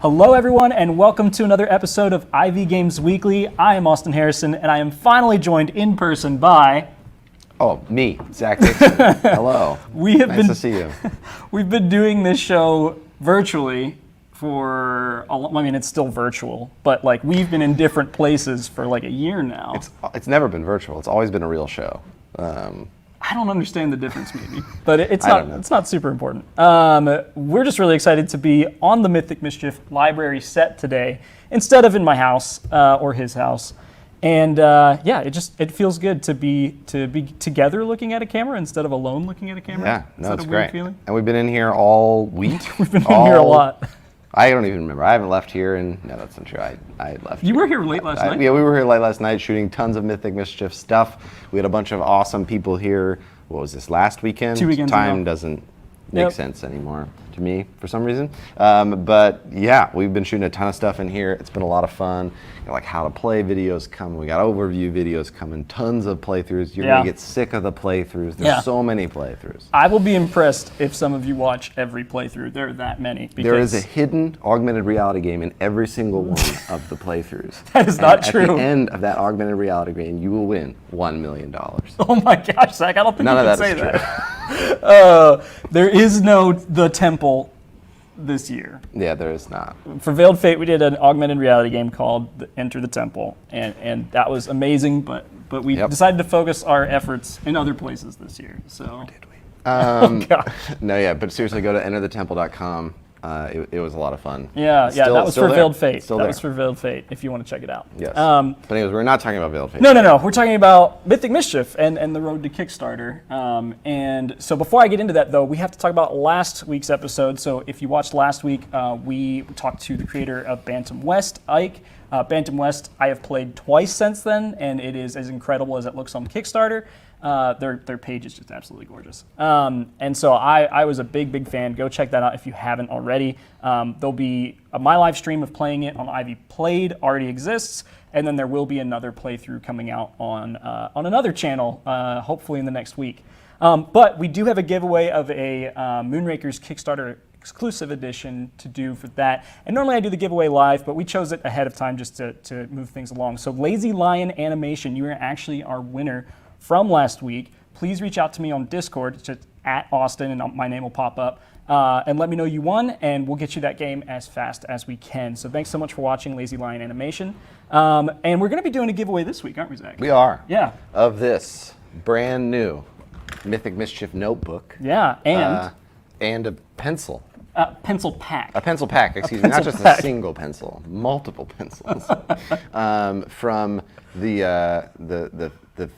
Hello, everyone, and welcome to another episode of IV Games Weekly. I am Austin Harrison, and I am finally joined in person by... Oh, me, Zach Dixon. Hello. Nice to see you. We've been doing this show virtually for, it's still virtual, but we've been in different places for a year now. It's never been virtual. It's always been a real show. I don't understand the difference, maybe, but it's not super important. We're just really excited to be on the Mythic Mischief Library set today instead of in my house or his house. And it feels good to be together looking at a camera instead of alone looking at a camera. Yeah, no, it's great. Feeling? And we've been in here all week. We've been in here a lot. I don't even remember. I haven't left here, and no, that's not true. I left. You were here late last night? Yeah, we were here late last night shooting tons of Mythic Mischief stuff. We had a bunch of awesome people here. What was this, last weekend? 2 weekends Time ago. Doesn't make sense anymore to me for some reason. But yeah, we've been shooting a ton of stuff in here. It's been a lot of fun. Like how to play videos coming. We got overview videos coming. Tons of playthroughs. You're gonna get sick of the playthroughs. There's so many playthroughs. I will be impressed if some of you watch every playthrough. There are that many. There is a hidden augmented reality game in every single one of the playthroughs. That is not true. At the end of that augmented reality game, you will win $1 million. Oh my gosh, Zach! I don't think None you of can that say is that. There is no The Temple this year. Yeah, there is not. For Veiled Fate, we did an augmented reality game called Enter the Temple, and that was amazing. But we decided to focus our efforts in other places this year. So Did we? Oh God. No, yeah, but seriously, go to enterthetemple.com. It was a lot of fun. Yeah, that was for Veiled Fate. That was for Veiled Fate, if you want to check it out. Yes. But anyways, we're not talking about Veiled Fate. No. We're talking about Mythic Mischief and the road to Kickstarter. And so before I get into that, though, we have to talk about last week's episode. So if you watched last week, we talked to the creator of Bantam West, Ike. Bantam West, I have played twice since then, and it is as incredible as it looks on Kickstarter. Their page is just absolutely gorgeous. And so I was a big fan. Go check that out if you haven't already. There'll be my live stream of playing it on Ivy Played already exists, and then there will be another playthrough coming out on another channel, hopefully in the next week. But we do have a giveaway of a Moonrakers Kickstarter exclusive edition to do for that. And normally I do the giveaway live, but we chose it ahead of time just to move things along. So Lazy Lion Animation, you are actually our winner from last week. Please reach out to me on Discord, it's just at Austin, and my name will pop up. And let me know you won, and we'll get you that game as fast as we can. So thanks so much for watching Lazy Lion Animation. And we're going to be doing a giveaway this week, aren't we, Zach? We are. Yeah. Of this brand new Mythic Mischief notebook. Yeah, and a pencil. Pencil pack. A pencil pack, excuse me, not just a single pencil, multiple pencils. From the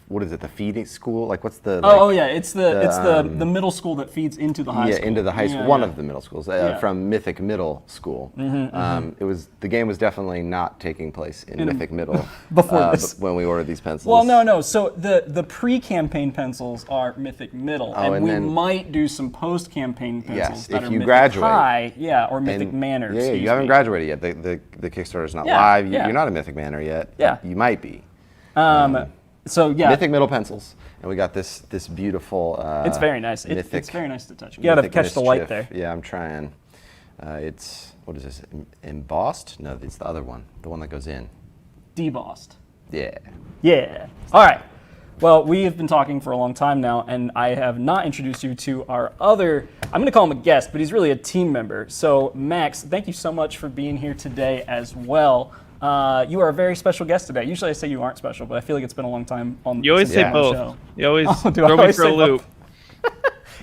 what is it? The feeding school? What's the? It's the middle school that feeds into the high school. Yeah, into the high school. One of the middle schools from Mythic Middle School. The game was definitely not taking place in Mythic Middle before this. When we ordered these pencils. Well, no. So the pre-campaign pencils are Mythic Middle, and we might do some post-campaign pencils that if are you Mythic Graduate, High, or Mythic Manor. Yeah, you haven't graduated yet. The Kickstarter's not live. You're not a Mythic Manor yet. Yeah. You might be. Mythic Middle pencils, and we got this beautiful. It's very nice. It's very nice to touch. You gotta catch the light there. Yeah, I'm trying. It's what is this? Embossed? No, it's the other one. The one that goes in. Debossed. Yeah. Yeah. All right. Well, we have been talking for a long time now, and I have not introduced you to our other. I'm going to call him a guest, but he's really a team member. So, Max, thank you so much for being here today as well. You are a very special guest today. Usually I say you aren't special, but I feel like it's been a long time on the show. You always say both. You always throw me for a loop.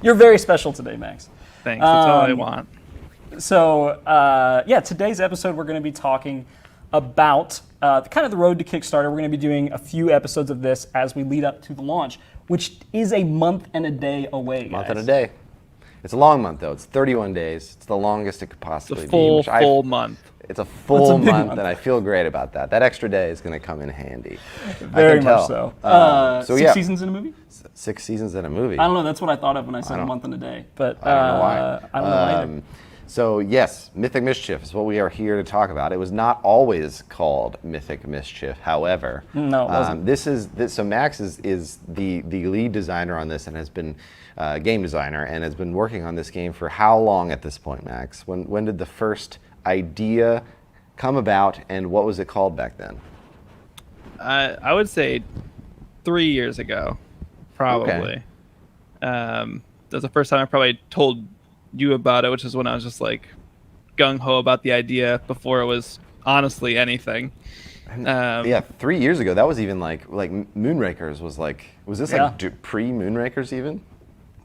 You're very special today, Max. Thanks. That's all I want. So, today's episode we're going to be talking about kind of the road to Kickstarter. We're going to be doing a few episodes of this as we lead up to the launch, which is a month and a day away, guys. Month and a day. It's a long month, though. It's 31 days. It's the longest it could possibly be. Full month. It's a full month, and I feel great about that. That extra day is going to come in handy. Very much so. 6 seasons in a movie? 6 seasons in a movie. I don't know. That's what I thought of when I said a month and a day. But I don't know why. I don't know either. So yes, Mythic Mischief is what we are here to talk about. It was not always called Mythic Mischief, however. No, it wasn't. So Max is the lead designer on this and has been game designer and has been working on this game for how long at this point, Max? When did the first idea come about, and what was it called back then? I would say 3 years ago, probably. Okay. That was the first time I probably told you about it, which is when I was just like gung ho about the idea before it was honestly anything. Yeah, 3 years ago. That was even like Moonrakers was like. Was this like pre Moonrakers even?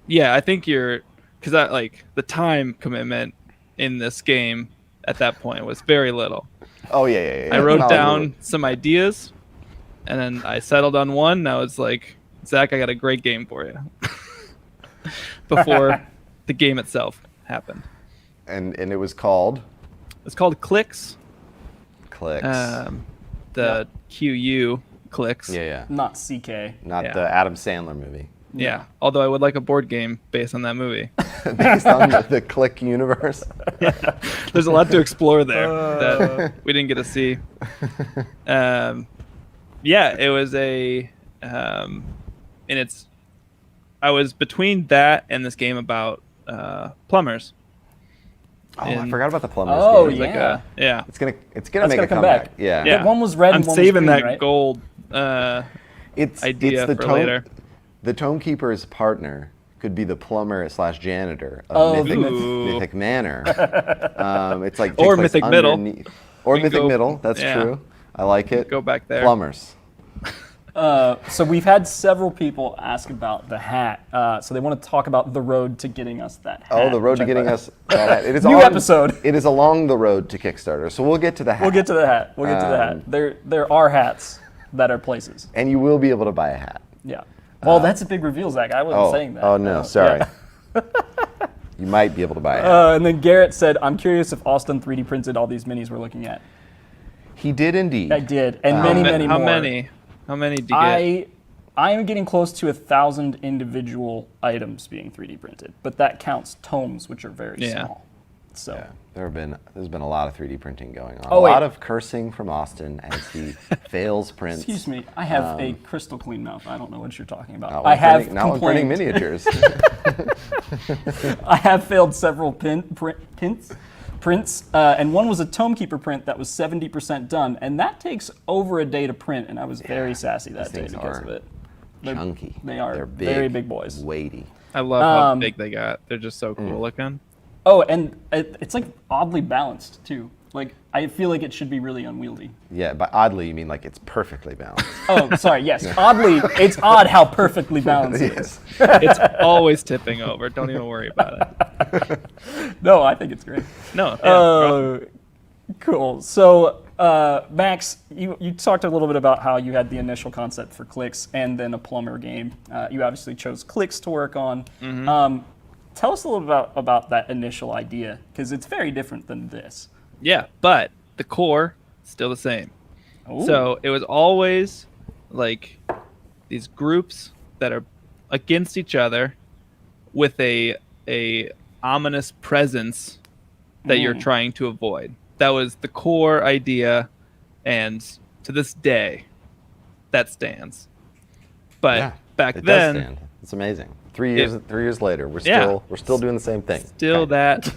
Yeah, I think because like the time commitment in this game at that point was very little. Oh yeah. I wrote down some ideas, and then I settled on one. Now it's like, Zach, I got a great game for you. Before the game itself happened. And it was called? It's called Clicks. Clicks. The QU Clicks. Yeah. Not CK. Not the Adam Sandler movie. Yeah. Although I would like a board game based on that movie. Based on the Click universe. Yeah. There's a lot to explore there that we didn't get to see. Yeah, it was I was between that and this game about plumbers. Oh, I forgot about the plumbers. Oh, game. yeah. Yeah. It's gonna make a comeback. Yeah. Yeah. One was red. I'm and one saving was green, that right? gold It's idea the for later. The Tomekeeper's partner could be the plumber / janitor of Mythic Manor. It's like Or takes place Mythic Middle. underneath- Or Mythic Middle. That's true. I like it. Go back there. Plumbers. So we've had several people ask about the hat. So they want to talk about the road to getting us that hat. Oh, the road to getting us that hat. It is New episode. It is along the road to Kickstarter. So we'll get to the hat. We'll get to the hat. There are hats that are places. And you will be able to buy a hat. Yeah. Well, that's a big reveal, Zach. I wasn't saying that. Oh, no. Sorry. Yeah. You might be able to buy a hat. And then Garrett said, I'm curious if Austin 3D printed all these minis we're looking at. He did indeed. I did. And many How more. How many do you get? I am getting close to 1,000 individual items being 3D printed, but that counts tomes, which are very small. So Yeah, there's been a lot of 3D printing going on. Oh, a wait. lot of cursing from Austin as he fails prints. excuse me, I have a crystal clean mouth. I don't know what you're talking about. Not I when have printing- not when printing miniatures. I have failed several prints, and one was a Tomekeeper print that was 70% done, and that takes over a day to print, and I was very sassy that day things because are of it. Chunky. They are They're big, very big boys. weighty. I love how big they got. They're just so cool looking. Oh, and it's like oddly balanced too. Like I feel like it should be really unwieldy. Yeah, by oddly you mean like it's perfectly balanced. Oh, sorry. Yes, oddly, it's odd how perfectly balanced it is. It's always tipping over. Don't even worry about it. No, I think it's great. No. Yeah, Cool. So, Max, you talked a little bit about how you had the initial concept for Clicks and then a plumber game. You obviously chose Clicks to work on. Tell us a little about that initial idea, because it's very different than this. Yeah, but the core still the same. Ooh. So it was always like these groups that are against each other with a ominous presence that you're trying to avoid. That was the core idea, and to this day, that stands. But back it then, does stand. It's amazing. 3 years later, we're still doing the same thing. Still that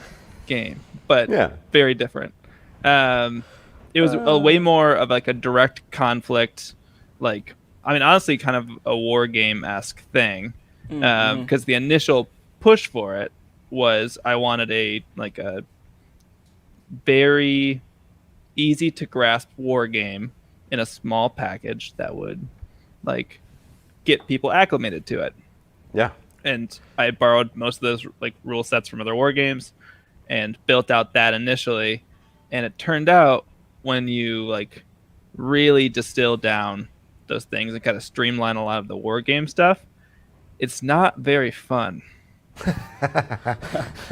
game, but very different. It was a way more of like a direct conflict, like honestly, kind of a war game-esque thing, because the initial push for it was I wanted a very easy to grasp war game in a small package that would like get people acclimated to it. Yeah. And I borrowed most of those like rule sets from other war games and built out that initially. And it turned out when you like really distill down those things and kind of streamline a lot of the war game stuff, it's not very fun.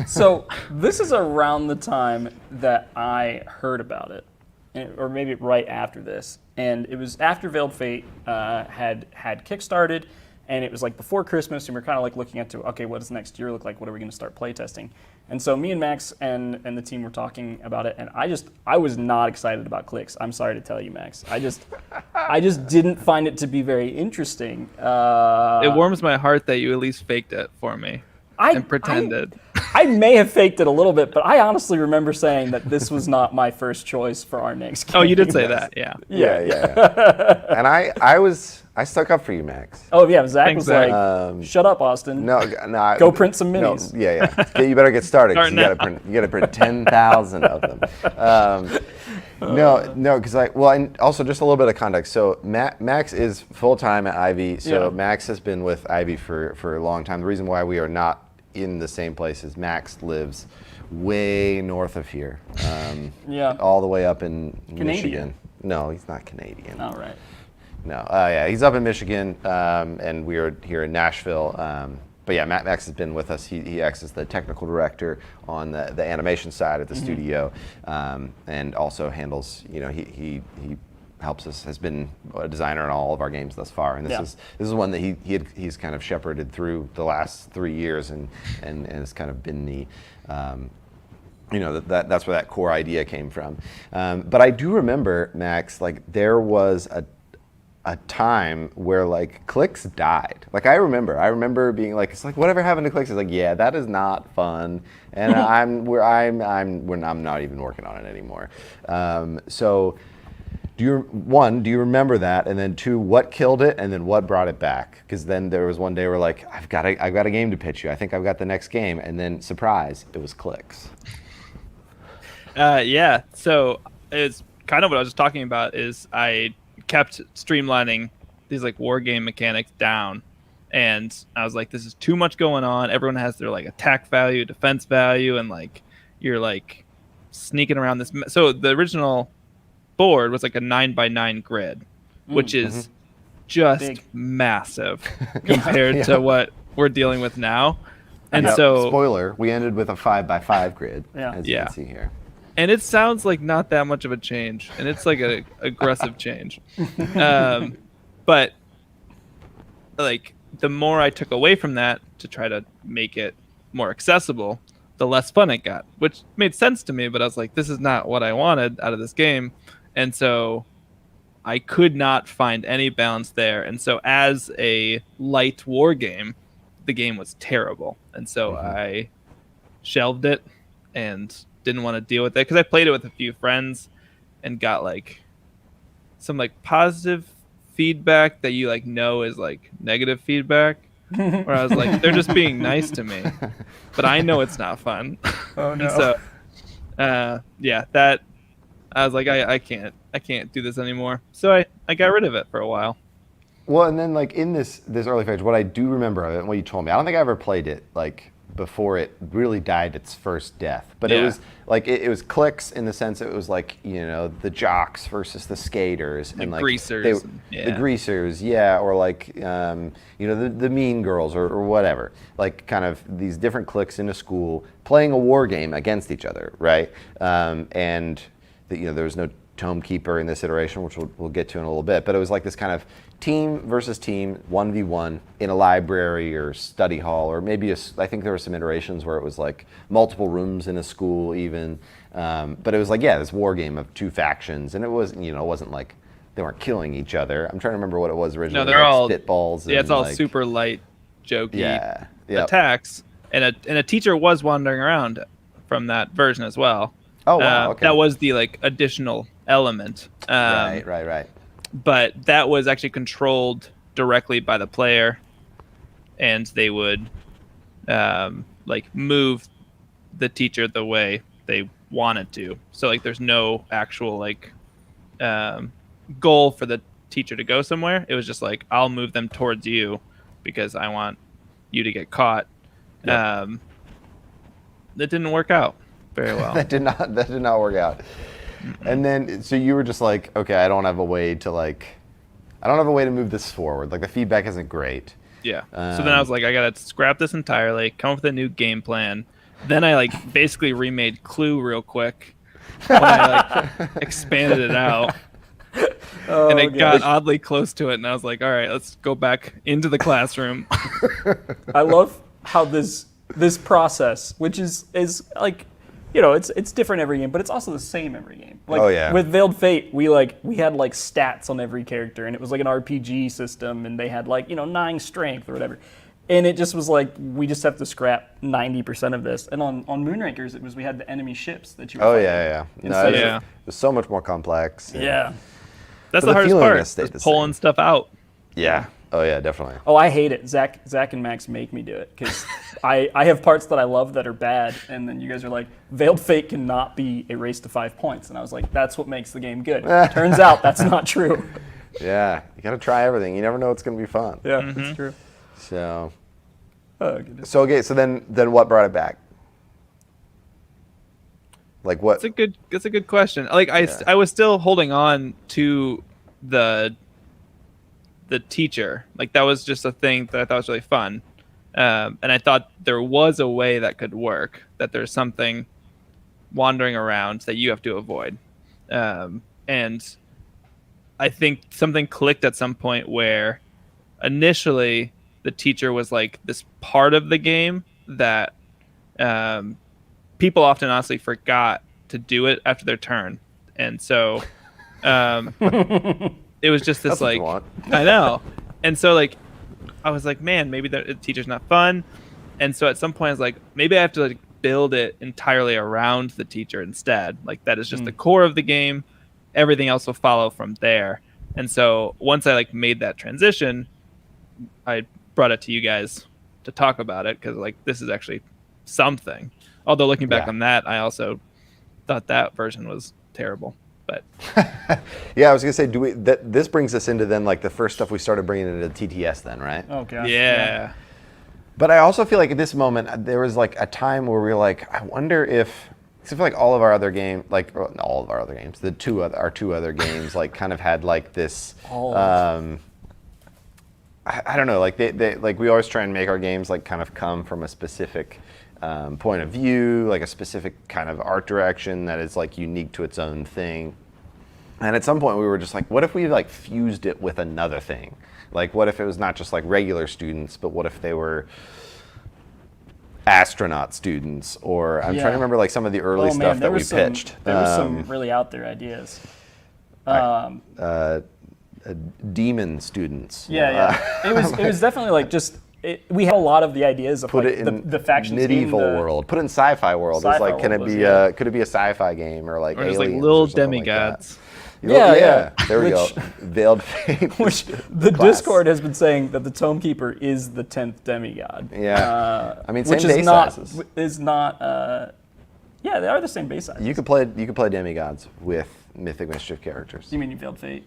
So this is around the time that I heard about it, or maybe right after this. And it was after Veiled Fate had kickstarted, and it was like before Christmas, and we were kind of like looking into, okay, what does next year look like? What are we going to start playtesting? And so me and Max and the team were talking about it, and I was not excited about Clicks. I'm sorry to tell you, Max. I just didn't find it to be very interesting. It warms my heart that you at least faked it for me and pretended. I may have faked it a little bit, but I honestly remember saying that this was not my first choice for our next game. Oh, you did say that, yeah. Yeah. And I stuck up for you, Max. Oh yeah, Zach Thanks, was Zach. like, "Shut up, Austin. No, Go print some minis." No, yeah. You better get started because Start you got to print 10,000 of them. No, because and also just a little bit of context. So Max is full time at Ivy. So Yeah. Max has been with Ivy for a long time. The reason why we are not in the same place is Max lives way north of here. All the way up in Michigan. No, he's not Canadian. All right. No, he's up in Michigan, and we're here in Nashville. But yeah, Max has been with us. He acts as the technical director on the animation side of the studio, and also handles, he helps us, has been a designer in all of our games thus far. And this is one that he's kind of shepherded through the last 3 years, and has kind of been the that's where that core idea came from. But I do remember, Max, like there was a time where like clicks died. Like I remember being like, it's like, whatever happened to clicks? It's like, yeah, that is not fun, and I'm not even working on it anymore. So do you remember that? And then two, what killed it, and then what brought it back? Because then there was one day where like, I've got a game to pitch you. I think I've got the next game, and then surprise, it was clicks. Yeah, so it's kind of what I was just talking about is I kept streamlining these like war game mechanics down, and I was like, this is too much going on. Everyone has their like attack value, defense value, and like you're like sneaking around this. So the original board was like a 9x9 grid, which is just big. Massive compared to what we're dealing with now. And so spoiler, we ended with a 5x5 grid, as you can see here. And it sounds like not that much of a change, and it's like a aggressive change. But like the more I took away from that to try to make it more accessible, the less fun it got, which made sense to me. But I was like, this is not what I wanted out of this game, and so I could not find any balance there. And so as a light war game, the game was terrible, and so I shelved it and didn't want to deal with it because I played it with a few friends and got like some like positive feedback that you like know is like negative feedback, where I was like, they're just being nice to me, but I know it's not fun. Oh no. And so that I was like, I can't do this anymore, so I got rid of it for a while. Well, and then like in this early phase, what I do remember of it and what you told me, I don't think I ever played it like before it really died its first death, but it was like it was clicks in the sense it was like, the jocks versus the skaters, and like greasers, the greasers, or like the mean girls or whatever, like kind of these different cliques in a school playing a war game against each other, right? And there was no tome keeper in this iteration, which we'll get to in a little bit, but it was like this kind of team versus team, 1v1 in a library or study hall, or maybe I think there were some iterations where it was like multiple rooms in a school even, but it was like, this war game of two factions, and it was, it wasn't like they weren't killing each other. I'm trying to remember what it was originally. No, they're all spitballs. Yeah, it's all like, super light, jokey attacks, and a teacher was wandering around from that version as well. Oh wow, okay. That was the like additional element. Right. But that was actually controlled directly by the player, and they would like move the teacher the way they wanted to. So like there's no actual like goal for the teacher to go somewhere. It was just like, I'll move them towards you because I want you to get caught. That didn't work out very well. That did not work out. And then, so you were just like, okay, I don't have a way to move this forward. Like the feedback isn't great. Yeah. So then I was like, I gotta scrap this entirely, come up with a new game plan. Then I like basically remade Clue real quick when I like expanded it out. And it got oddly close to it, and I was like, all right, let's go back into the classroom. I love how this process, which is like, it's different every game, but it's also the same every game. Like, with Veiled Fate, we had like stats on every character, and it was like an RPG system, and they had like 9 strength or whatever. And it just was like, we just have to scrap 90% of this. And on Moonrakers, it was we had the enemy ships that you were Oh fighting. yeah. No, Instead it of- was so much more complex. and- Yeah. That's But the the hardest feeling part. has stayed Is the pulling same. stuff out. Yeah. Oh yeah, definitely. Oh, I hate it. Zach and Max make me do it because I have parts that I love that are bad, and then you guys are like, Veiled Fate cannot be a race to 5 points, and I was like, that's what makes the game good. Turns out that's not true. Yeah, you got to try everything. You never know what's going to be fun. Yeah, that's true. So, Oh, goodness. okay. So then what brought it back? Like what? That's a good question. Like I was still holding on to the teacher. Like that was just a thing that I thought was really fun. And I thought there was a way that could work, that there's something wandering around that you have to avoid. And I think something clicked at some point where initially the teacher was like this part of the game that people often honestly forgot to do it after their turn. And so it was just this That's what like, you want. I know. And so like, I was like, man, maybe the teacher's not fun. And so at some point I was like, maybe I have to like build it entirely around the teacher instead. Like that is just the core of the game. Everything else will follow from there. And so once I like made that transition, I brought it to you guys to talk about it because like this is actually something. Although looking back Yeah. on that, I also thought that version was terrible. But Yeah, I was gonna say, this brings us into then like the first stuff we started bringing into TTS then, right? Oh, gosh. yeah. But I also feel like at this moment there was like a time where we were like, I wonder if. I feel like all of our other games, like not all of our other games, our two other games, like kind of had like this. I don't know, like they like we always try and make our games like kind of come from a specific point of view, like a specific kind of art direction that is like unique to its own thing. And at some point we were just like, what if we like fused it with another thing? Like what if it was not just like regular students, but what if they were astronaut students? Or I'm trying to remember like some of the early stuff that we pitched. There was some really out there ideas. Demon students. Yeah. It was definitely like just we had a lot of the ideas of Put like it in the factions medieval in the world. Put it in sci-fi world. It's Sci-fi like, can it world be was, could it be a sci-fi game or like Or just aliens like little or something like demigods. that? Yeah. There we Which- go. Veiled Fate. which the class. Discord has been saying that the Tome Keeper is the 10th demigod. Yeah. I mean, same Which base is not sizes. yeah, they are the same base size. You could play demigods with Mythic Mischief characters. You mean you Veiled Fate?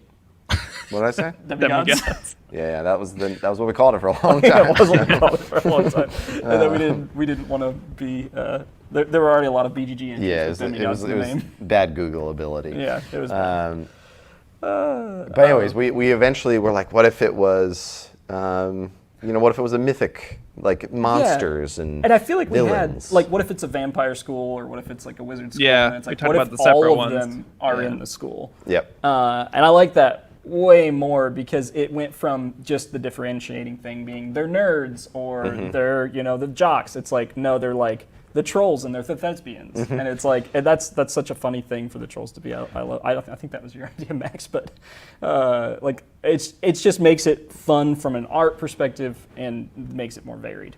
What did I say? Demigods? Demigods. Yeah, that was what we called it for a long time. Yeah, it was what we called it for a long time. And then we didn't want to be there were already a lot of BGG entries Yeah, with it demigods was in the name. bad Google ability. Yeah, it was bad. But anyways, we eventually were like, what if it was, what if it was a mythic, like monsters and I feel like we villains? had like, what if it's a vampire school, or what if it's like a wizard school? Yeah, and it's we like, talked what about if the separate all of ones. them are Yeah. in the school? Yep. And I like that way more because it went from just the differentiating thing being they're nerds or they're the jocks. It's like no, they're like the trolls and they're the thespians, and it's like and that's such a funny thing for the trolls to be. I think that was your idea, Max, but like it's just makes it fun from an art perspective and makes it more varied.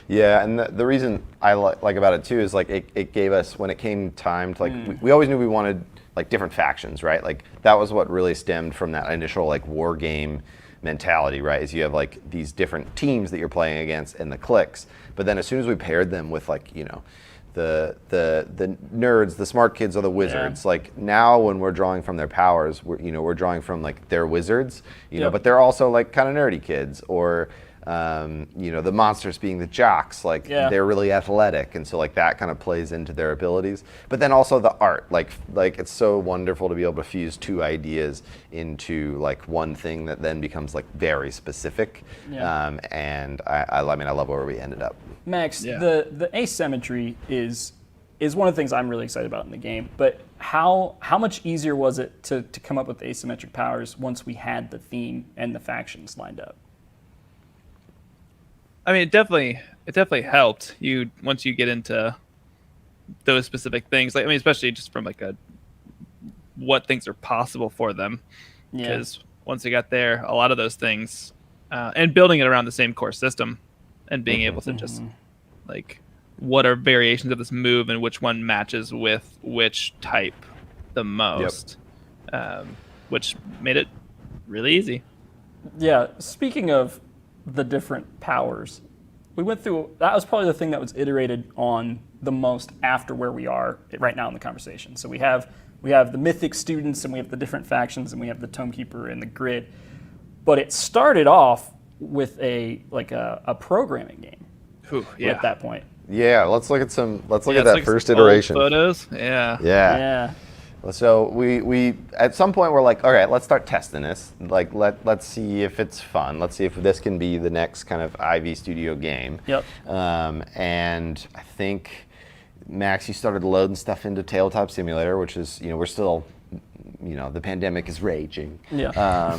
Yeah, and the reason I like about it too is like it gave us, when it came time to like we always knew we wanted like different factions, right? Like that was what really stemmed from that initial like war game mentality, right? Is you have like these different teams that you're playing against and the cliques, but then as soon as we paired them with like the nerds, the smart kids, or the wizards, like now when we're drawing from their powers, we're drawing from like their wizards, Yep. but they're also like kind of nerdy kids, or the monsters being the jocks, like they're really athletic, and so like that kind of plays into their abilities. But then also the art, like it's so wonderful to be able to fuse two ideas into like one thing that then becomes like very specific. Yeah. And I love where we ended up. Max, Yeah. the asymmetry is one of the things I'm really excited about in the game. But how much easier was it to come up with asymmetric powers once we had the theme and the factions lined up? I mean, it definitely helped you once you get into those specific things. Like, I mean, especially just from like what things are possible for them. Yeah. Because once you got there, a lot of those things, and building it around the same core system, and being able to just like what are variations of this move and which one matches with which type the most, which made it really easy. Yeah, speaking of the different powers, we went through, that was probably the thing that was iterated on the most after where we are right now in the conversation. So we have the Mythic students, and we have the different factions, and we have the Tomekeeper and the grid. But it started off with a programming game at that point. Yeah, let's look at that like first old iteration. photos. Yeah. Yeah. So we at some point we're like, all right, let's start testing this. Like let's see if it's fun. Let's see if this can be the next kind of Ivy Studio game. Yep. And I think Max, you started loading stuff into Tabletop Simulator, which is we're still, the pandemic is raging. Yeah.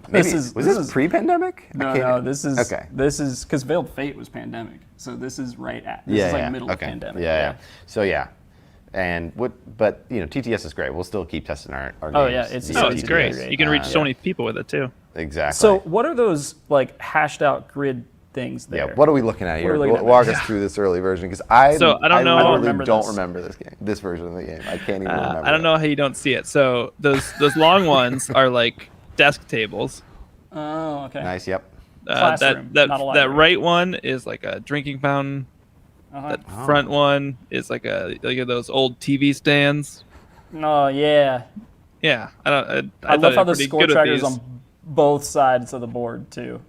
Was this pre-pandemic? No, this is okay. This is because Veiled Fate was pandemic, so this is right at middle of pandemic. Yeah. So and but TTS is great. We'll still keep testing our games. Oh yeah, It's TTS. great. You can reach so many people with it too. Exactly. So what are those like hashed out grid things there? Yeah. What are we looking at here? What are we looking at Walk there? us through this early version because I don't know. literally don't this. remember this version of the game. I can't even remember. I don't know how you don't see it. So those long ones are like desk tables. Oh, okay. Nice. Yep. Classroom, not a That library. right one is like a drinking fountain. That front one is like those old TV stands. Oh yeah. Yeah, I love how the score tracker's on both sides of the board too.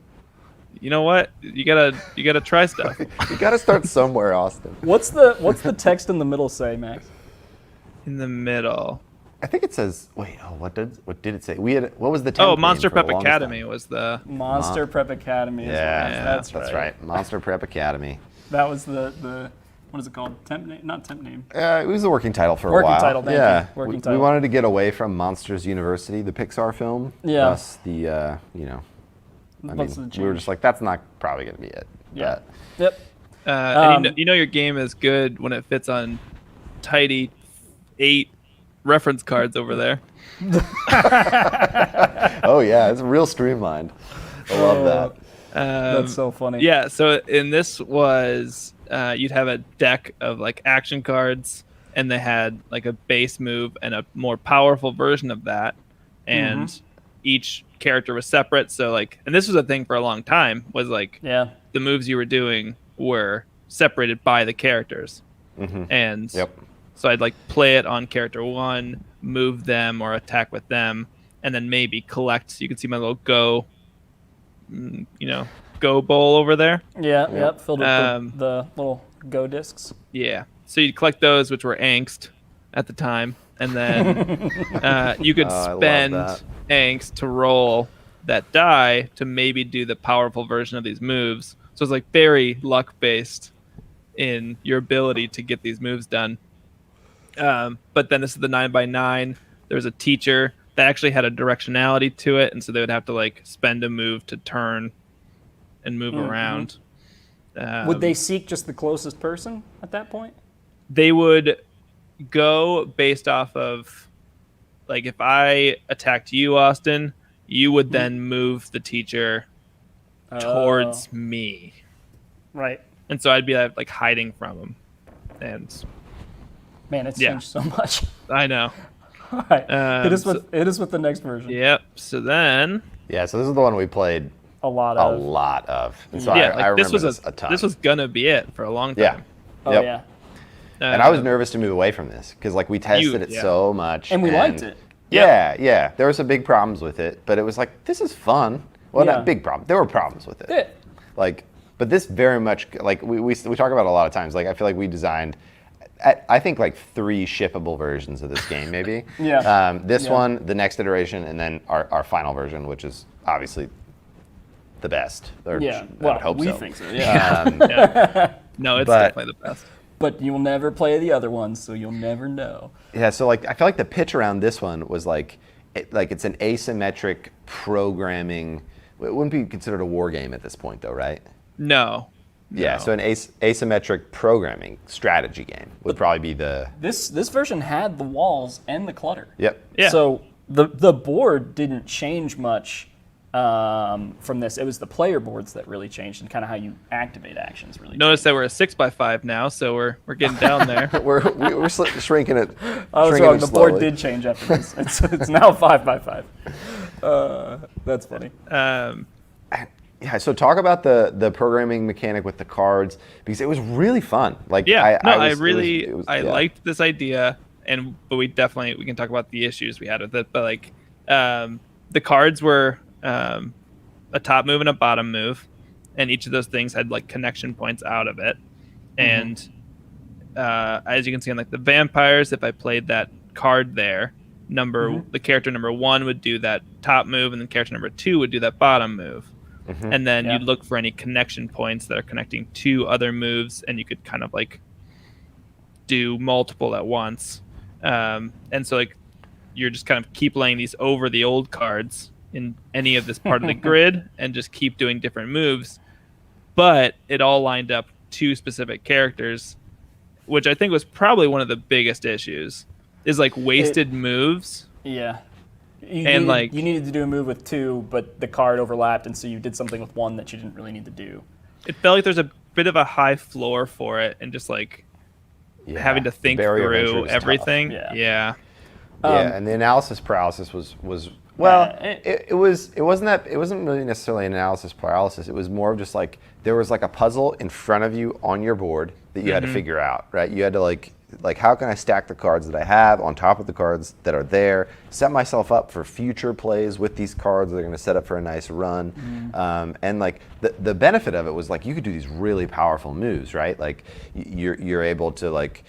You know what? You gotta try stuff. You got to start somewhere, Austin. What's the text in the middle say, Max? In the middle. I think it says. Wait. Oh, what did it say? What was the? Oh, temp Monster name for the Prep longest Academy time? was the. Monster Prep Academy. That's right. Monster Prep Academy. That was the what is it called? Temp name? Not temp name. It was a working title for a Working while. title, thank you. Working We title. wanted to get away from Monsters University, the Pixar film. Yeah. Thus the I What's the mean, we were change? just like, that's not probably going to be it. Yeah. But Yep. And your game is good when it fits on tidy 8 reference cards over there. oh yeah, it's real streamlined. I love that. That's so funny. Yeah, so in this was you'd have a deck of like action cards, and they had like a base move and a more powerful version of that, and each character was separate. So like, and this was a thing for a long time, was like Yeah. the moves you were doing were separated by the characters, and so I'd like play it on character 1, move them or attack with them, and then maybe collect. So you can see my little go bowl over there. Yeah. Yep. Filled with the little Go discs. Yeah. So you'd collect those, which were angst at the time, and then you could I love spend that. angst to roll that die to maybe do the powerful version of these moves. So it's like very luck based in your ability to get these moves done. But then this is the 9x9. There was a teacher that actually had a directionality to it, and so they would have to like spend a move to turn and move around. Would they seek just the closest person at that point? They would go based off of, like, if I attacked you, Austin, you would then move the teacher towards me. Right. And so I'd be like hiding from him. And Man, it's changed so much. I know. All right. Hit us with the next version. Yep. So then, Yeah, so this is the one we played A lot a of. lot of. And so yeah, I like this remember was this a ton. this was gonna be it for a long time. yeah. Oh Yep. yeah. And I was nervous to move away from this because like we tested it yeah. so much. And we liked it. Yeah. There were some big problems with it, but it was like, this is fun. Well, Yeah. not big problems. There were problems with it. Yeah. Like, but this very much, like we talk about it a lot of times. Like I feel like we designed, I think like 3 shippable versions of this game, maybe. Yeah. This one, the next iteration, and then our final version, which is obviously the best. Or Yeah. I Well, would hope we so. think so. Yeah. No, it's But- definitely the best. But you'll never play the other ones, so you'll never know. Yeah, so like I feel like the pitch around this one was like it's an asymmetric programming. It wouldn't be considered a war game at this point, though, right? No. Yeah, No. so an asymmetric programming strategy game would probably be the. This version had the walls and the clutter. Yep. Yeah. So the board didn't change much from this. It was the player boards that really changed, and kind of how you activate actions really Notice changed. that we're a 6x5 now, so we're getting down there. we're shrinking it. I was shrinking wrong. it The board slowly. did change after this. It's now 5x5. That's funny. Yeah, so talk about the programming mechanic with the cards, because it was really fun. Like, Yeah, I I liked this idea, but we can talk about the issues we had with it. But like, the cards were a top move and a bottom move, and each of those things had like connection points out of it. And as you can see on like the vampires, if I played that card there, the character number 1 would do that top move, and then character number 2 would do that bottom move. And then you'd look for any connection points that are connecting to other moves, and you could kind of like do multiple at once. And so like you're just kind of keep laying these over the old cards in any of this part of the grid and just keep doing different moves. But it all lined up to specific characters, which I think was probably one of the biggest issues, is like wasted moves. Yeah. You needed to do a move with 2, but the card overlapped, and so you did something with 1 that you didn't really need to do. It felt like there's a bit of a high floor for it, and just like having to think through everything. Tough. Yeah. And the analysis paralysis was it wasn't really necessarily an analysis paralysis. It was more of just like there was like a puzzle in front of you on your board that you had to figure out, right? You had to like how can I stack the cards that I have on top of the cards that are there, set myself up for future plays with these cards that are going to set up for a nice run. And like the benefit of it was like you could do these really powerful moves, right? Like you're able to like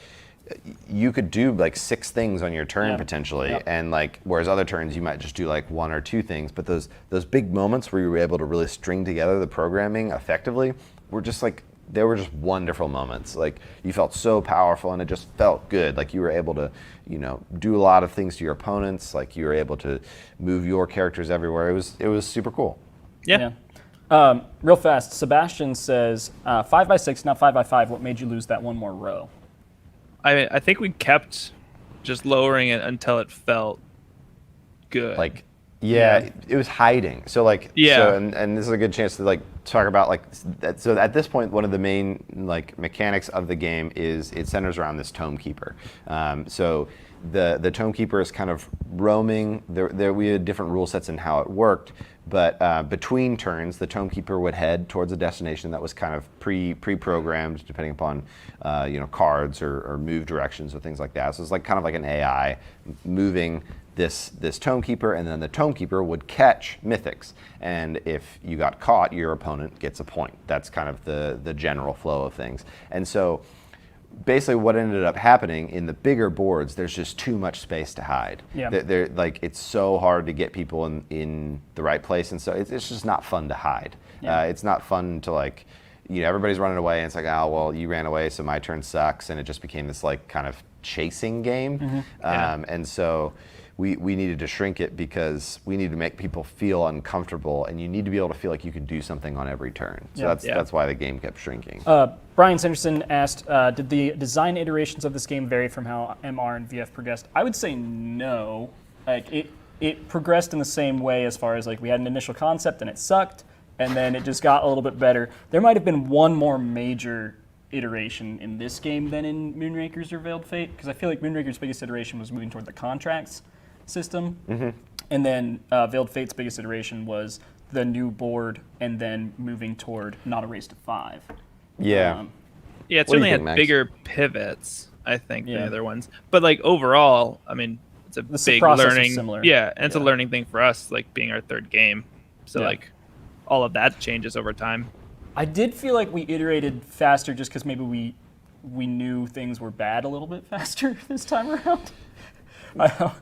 you could do like 6 things on your turn potentially, and like whereas other turns you might just do like 1 or 2 things. But those big moments where you were able to really string together the programming effectively were just like they were just wonderful moments. Like you felt so powerful, and it just felt good. Like you were able to, do a lot of things to your opponents. Like you were able to move your characters everywhere. It was super cool. Yeah. Real fast, Sebastian says 5x6, not 5x5. What made you lose that one more row? I think we kept just lowering it until it felt good. Like, it was hiding. So like, and this is a good chance to like talk about like that. So at this point, one of the main like mechanics of the game is it centers around this tome keeper. So the tome keeper is kind of roaming. There we had different rule sets in how it worked, but between turns, the tome keeper would head towards a destination that was kind of pre-programmed, depending upon cards or move directions or things like that. So it's like kind of like an AI moving this tome keeper, and then the tome keeper would catch mythics, and if you got caught, your opponent gets a point. That's kind of the general flow of things. And so basically what ended up happening in the bigger boards, there's just too much space to hide. They're like, it's so hard to get people in the right place, and so it's just not fun to hide. It's not fun to like, everybody's running away, and it's like, oh, well, you ran away, so my turn sucks, and it just became this like kind of chasing game. And so we needed to shrink it because we need to make people feel uncomfortable, and you need to be able to feel like you can do something on every turn. So that's why the game kept shrinking. Brian Sanderson asked, did the design iterations of this game vary from how MR and VF progressed? I would say no. Like it progressed in the same way as far as like we had an initial concept and it sucked, and then it just got a little bit better. There might have been one more major iteration in this game than in Moonraker's or Veiled Fate, because I feel like Moonraker's biggest iteration was moving toward the contracts system, and then Veiled Fate's biggest iteration was the new board and then moving toward not a race to 5. It certainly had bigger pivots, I think, than the other ones. But like overall, I mean, it's a big learning. And it's a learning thing for us, like being our 3rd game. So like all of that changes over time. I did feel like we iterated faster just because maybe we knew things were bad a little bit faster this time around.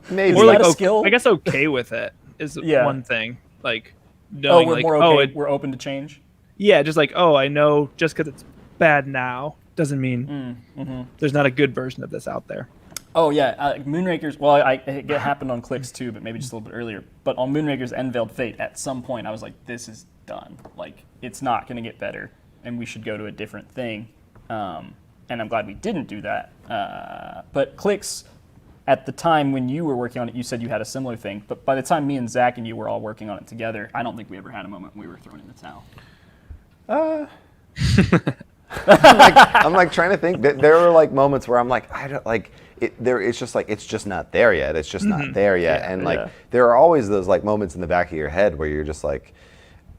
Maybe. Or like, a skill? I guess okay with it is one thing. Like knowing we're open to change. Yeah, just like, I know just because it's bad now doesn't mean there's not a good version of this out there. Oh yeah, Moonraker's. Well, it happened on Clicks too, but maybe just a little bit earlier. But on Moonraker's and Veiled Fate, at some point, I was like, "This is done. Like, it's not going to get better, and we should go to a different thing." And I'm glad we didn't do that. But Clicks, at the time when you were working on it, you said you had a similar thing. But by the time me and Zach and you were all working on it together, I don't think we ever had a moment when we were throwing in the towel. I'm like trying to think. There were like moments where I'm like, I don't like it. It's just like it's just not there yet. It's just not there yet. And like there are always those like moments in the back of your head where you're just like,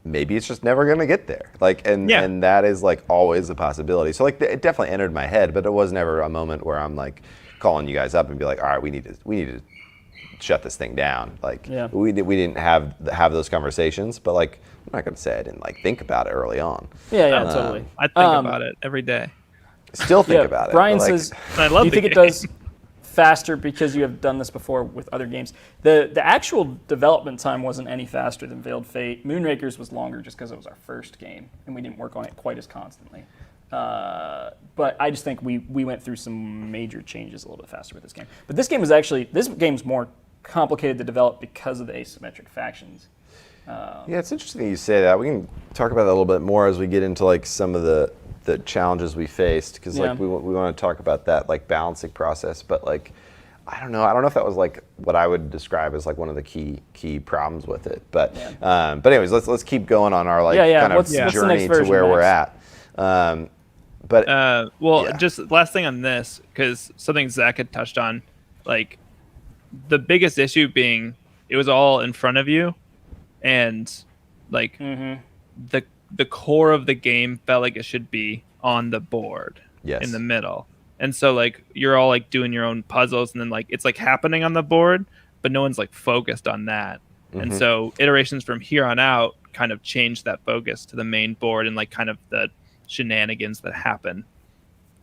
maybe it's just never gonna get there. Like and that is like always a possibility. So like it definitely entered my head, but it was never a moment where I'm like calling you guys up and be like, all right, we need to shut this thing down. Like we didn't have those conversations, but like I'm not gonna say I didn't like think about it early on. Yeah, totally. I think about it every day. Still think about it. Brian says, I love do you think it does faster because you have done this before with other games? The actual development time wasn't any faster than Veiled Fate. Moonrakers was longer just because it was our first game and we didn't work on it quite as constantly. But I just think we went through some major changes a little bit faster with this game. But this game's more complicated to develop because of the asymmetric factions. Yeah, it's interesting you say that. We can talk about that a little bit more as we get into like some of the challenges we faced, because like we want to talk about that like balancing process. But like I don't know if that was like what I would describe as like one of the key problems with it. But anyways, let's keep going on our like kind of what's the journey next to where we're at. Just last thing on this, because something Zach had touched on, like the biggest issue being it was all in front of you, and like the core of the game felt like it should be on the board in the middle. And so like you're all like doing your own puzzles, and then like it's like happening on the board, but no one's like focused on that. And so iterations from here on out kind of changed that focus to the main board and like kind of the shenanigans that happen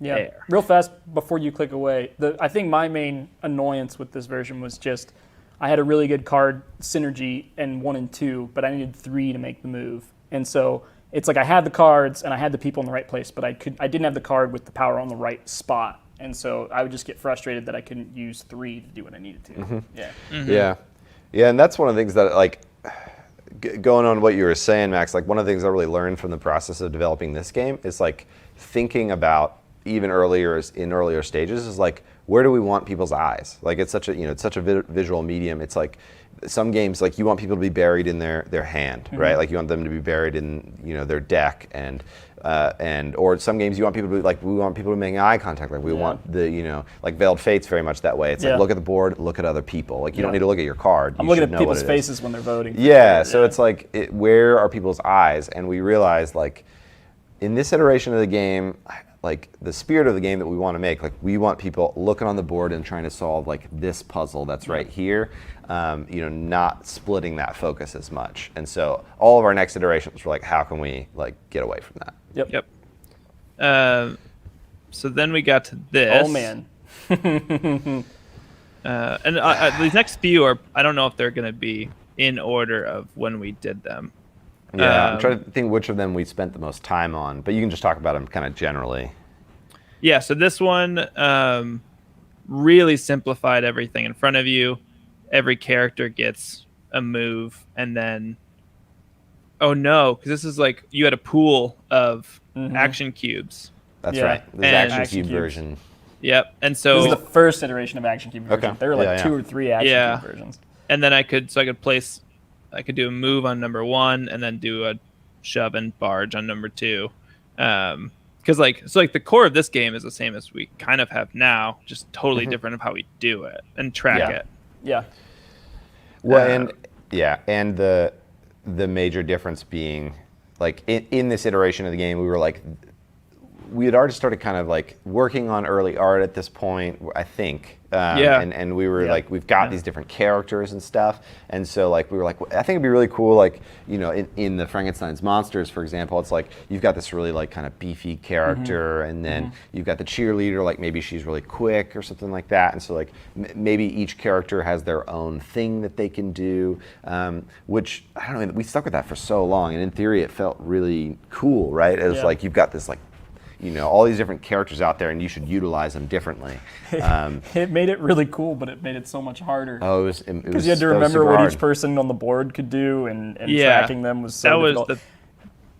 there. Real fast before you click away, I think my main annoyance with this version was just I had a really good card synergy in 1 and 2, but I needed 3 to make the move. And so it's like I had the cards and I had the people in the right place, but I didn't have the card with the power on the right spot. And so I would just get frustrated that I couldn't use 3 to do what I needed to. Yeah, and that's one of the things that like going on what you were saying, Max, like one of the things I really learned from the process of developing this game is like thinking about even earlier stages is like, where do we want people's eyes? Like it's such a visual medium. It's like some games like you want people to be buried in their hand, right? Like you want them to be buried in their deck, and or some games you want people to be like, we want people to make eye contact. Like we want the like Veiled Fate's very much that way. It's like look at the board, look at other people. Like you don't need to look at your card. I'm looking at people's faces when they're voting. So it's like where are people's eyes? And we realized like in this iteration of the game, like the spirit of the game that we want to make, like we want people looking on the board and trying to solve like this puzzle that's right here, not splitting that focus as much. And so all of our next iterations were like, how can we like get away from that? Yep. So then we got to this. Oh man. And these next few are, I don't know if they're going to be in order of when we did them. Yeah, I'm trying to think which of them we spent the most time on, but you can just talk about them kind of generally. Yeah, so this one really simplified everything in front of you. Every character gets a move, and then, oh no, because this is like you had a pool of action cubes. That's right. This is action cube version. Yep, and so this is the first iteration of action cube version. Okay. There were like 2 or 3 action cube versions. And then I could do a move on number 1 and then do a shove and barge on number 2. Because like the core of this game is the same as we kind of have now, just totally different of how we do it and track it. Yeah. Well, and the major difference being like in this iteration of the game, we had already started kind of like working on early art at this point, I think. And we were like, we've got these different characters and stuff. And so like, we were like, I think it'd be really cool, like, in the Frankenstein's Monsters, for example, it's like, you've got this really like kind of beefy character, and then you've got the cheerleader, like maybe she's really quick or something like that. And so like, maybe each character has their own thing that they can do, which, I don't know, we stuck with that for so long. And in theory, it felt really cool, right? It was like, you've got this like, all these different characters out there, and you should utilize them differently. It made it really cool, but it made it so much harder. Oh, it was because you had to remember what each person on the board could do, and tracking them was so difficult.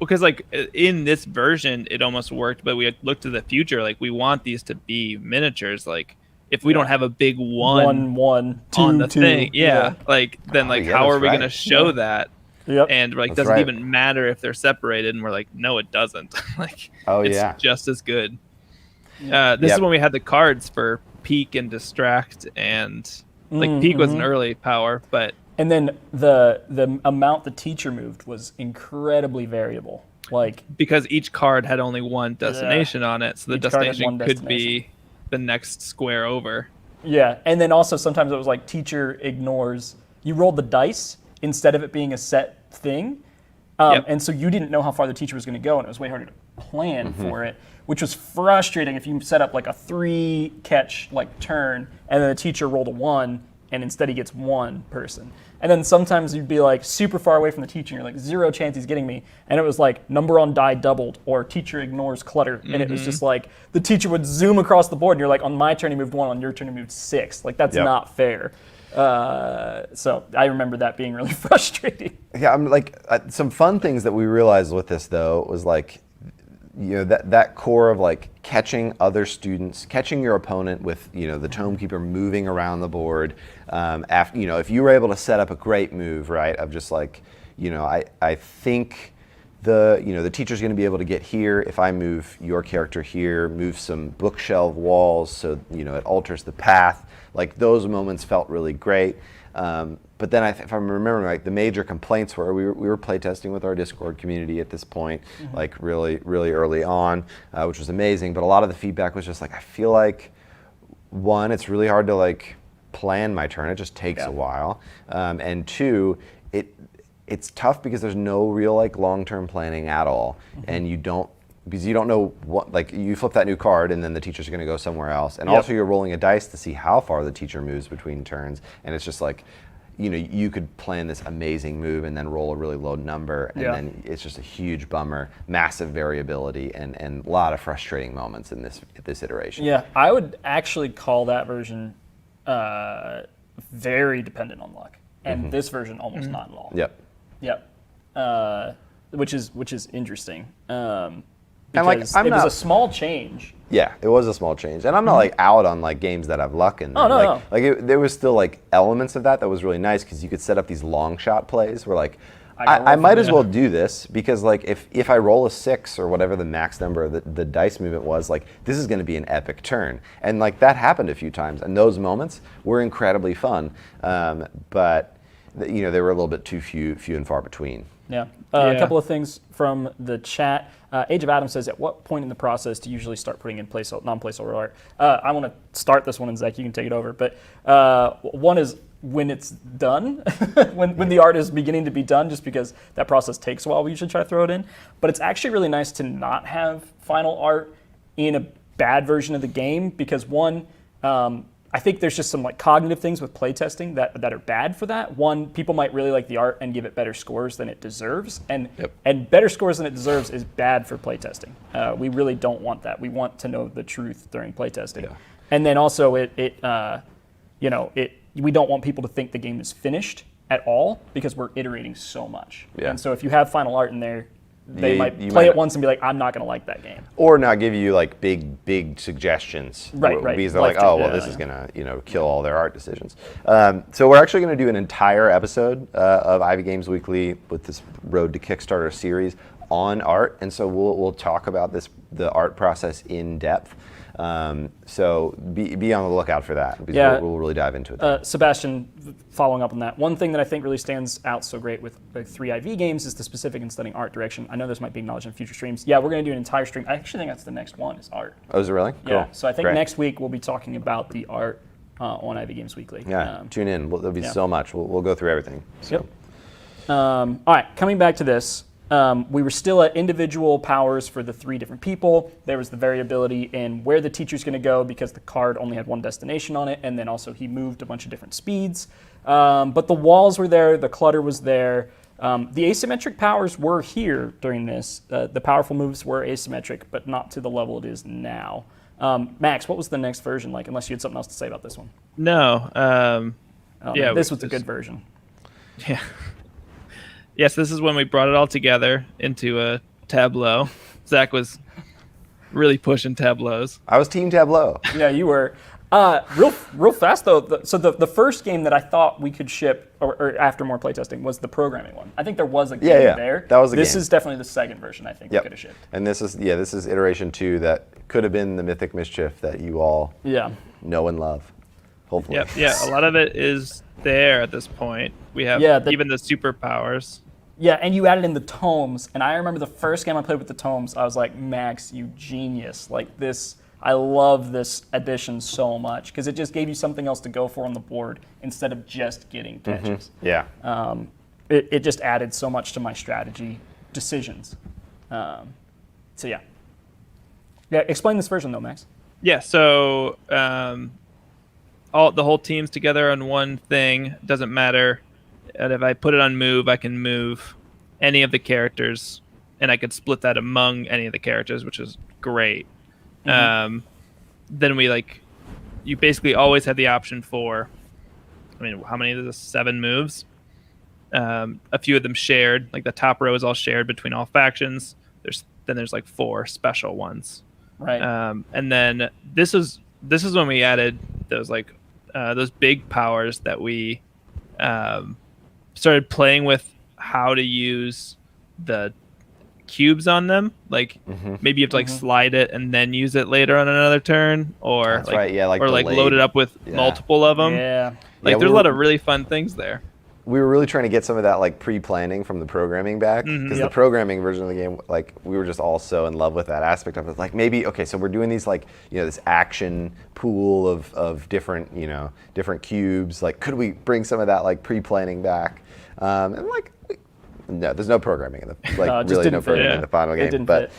Because like in this version, it almost worked, but we had looked to the future. Like we want these to be miniatures. Like if we don't have a big one, two, on the two. thing, like then like yeah, how that's are we right. going to show that? Yep. And like That's doesn't right. even matter if they're separated, and we're like, no, it doesn't. Like, Oh, it's yeah. just as good. This is when we had the cards for peek and distract, and like peek was an early power, but And then the amount the teacher moved was incredibly variable. Like, because each card had only one destination on it, so the Each card had destination one could be the next square over. yeah, and then also sometimes it was like teacher ignores. You rolled the dice instead of it being a set thing, and so you didn't know how far the teacher was going to go, and it was way harder to plan for it, which was frustrating if you set up like a 3 catch like turn, and then the teacher rolled a 1, and instead he gets one person. And then sometimes you'd be like super far away from the teacher, and you're like 0 chance he's getting me. And it was like number on die doubled, or teacher ignores clutter. And it was just like the teacher would zoom across the board, and you're like, on my turn he moved 1, on your turn he moved 6. Like that's not fair. So I remember that being really frustrating. Yeah, I'm like some fun things that we realized with this though was like, you know, that core of like catching other students, catching your opponent with, you know, the tome keeper moving around the board. After, you know, if you were able to set up a great move, right, of just like, you know, I think the teacher's going to be able to get here if I move your character here, move some bookshelf walls so, you know, it alters the path. Like those moments felt really great. But then if I'm remembering right, the major complaints were we were playtesting with our Discord community at this point, like really, really early on, which was amazing. But a lot of the feedback was just like, I feel like, one, it's really hard to like plan my turn. It just takes a while. And 2, it's tough because there's no real like long-term planning at all. And you don't know what, like you flip that new card and then the teacher's going to go somewhere else. And also you're rolling a dice to see how far the teacher moves between turns. And it's just like, you know, you could plan this amazing move and then roll a really low number, and then it's just a huge bummer, massive variability, and a lot of frustrating moments in this iteration. Yeah, I would actually call that version very dependent on luck, and this version almost not at all. Yep. Which is interesting. like, Because I'm it was not- a small change. Yeah, it was a small change, and I'm not like out on like games that have luck in them. Oh, no, like, no. Like there was still like elements of that was really nice because you could set up these long shot plays where like gotta roll I for might this. as well do this because like if I roll a 6 or whatever the max number of the dice movement was, like this is going to be an epic turn, and like that happened a few times, and those moments were incredibly fun. But you know they were a little bit too few and far between. Yeah. A couple of things from the chat. Age of Adam says, at what point in the process do you usually start putting in non-placeholder art? I want to start this one, and Zach, you can take it over. But one is when it's done, when the art is beginning to be done, just because that process takes a while, we usually try to throw it in. But it's actually really nice to not have final art in a bad version of the game, because one, I think there's just some like cognitive things with playtesting that are bad for that. One, people might really like the art and give it better scores than it deserves, and better scores than it deserves is bad for playtesting. We really don't want that. We want to know the truth during playtesting. Yeah. And then also we don't want people to think the game is finished at all because we're iterating so much. Yeah. And so if you have final art in there, they might play it once and be like, I'm not going to like that game. Or not give you like big suggestions. Right. Because they're like, oh, well, this is going to, kill all their art decisions. So we're actually going to do an entire episode of Ivy Games Weekly with this Road to Kickstarter series on art. And so we'll talk about the art process in depth. So be on the lookout for that, because we'll really dive into it. Sebastian, following up on that, one thing that I think really stands out so great with the 3IV games is the specific and stunning art direction. I know this might be acknowledged in future streams. Yeah, we're going to do an entire stream. I actually think that's the next one is art. Oh, is it really? Cool. Yeah, so I think next week we'll be talking about the art on Ivy Games Weekly. Yeah, tune in. There'll be so much. We'll go through everything. So. Yep. All right, coming back to this. We were still at individual powers for the 3 different people. There was the variability in where the teacher's going to go because the card only had one destination on it, and then also he moved a bunch of different speeds. But the walls were there, the clutter was there. The asymmetric powers were here during this. The powerful moves were asymmetric, but not to the level it is now. Max, what was the next version like, unless you had something else to say about this one? No. This was a good version. Yeah. Yes, this is when we brought it all together into a tableau. Zach was really pushing tableaus. I was Team Tableau. Yeah, you were. Real fast though. The first game that I thought we could ship, or after more playtesting, was the programming one. I think there was a game there. That was a This game. is definitely the second version. I think we could have shipped. And this is iteration 2 that could have been the Mythic Mischief that you all know and love. Hopefully. Yeah. A lot of it is there at this point. We have even the superpowers. Yeah, and you added in the tomes, and I remember the first game I played with the tomes, I was like, Max, you genius. Like this, I love this addition so much, because it just gave you something else to go for on the board instead of just getting catches. Yeah. It just added so much to my strategy decisions. So yeah. Yeah, explain this version though, Max. Yeah, so the whole team's together on one thing. Doesn't matter. And if I put it on move, I can move any of the characters, and I could split that among any of the characters, which is great. Then you basically always have the option for, how many is this? 7 moves. A few of them shared, like the top row is all shared between all factions. There's like 4 special ones. Right. And then this is when we added those those big powers that we started playing with how to use the cubes on them. Like maybe you have to slide it and then use it later on another turn, or That's right, yeah, like or delayed. load it up with multiple of them. Yeah. There's a lot of really fun things there. We were really trying to get some of that like pre-planning from the programming back, because the programming version of the game, like we were just all so in love with that aspect of it. Like maybe, okay, so we're doing these this action pool of different different cubes. Like could we bring some of that like pre-planning back? And no, there's no programming in the really no programming in the final game. But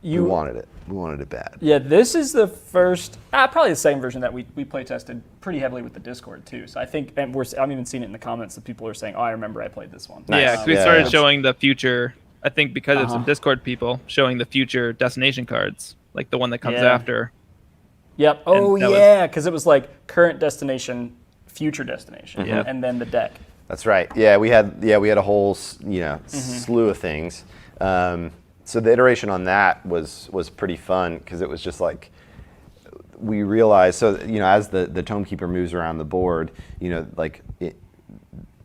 we wanted it. We wanted it bad. Yeah, this is the first, probably the second version that we play tested pretty heavily with the Discord too. So I think, and I'm even seeing it in the comments that people are saying, "Oh, I remember I played this one." Nice. Yeah, because we started showing the future. I think because it's in Discord, people showing the future destination cards, like the one that comes after. Yep. Oh yeah, because it was like current destination, future destination, and then the deck. That's right. Yeah, we had a whole slew of things. So the iteration on that was pretty fun, because it was just like we realized. So as the Tome Keeper moves around the board, they're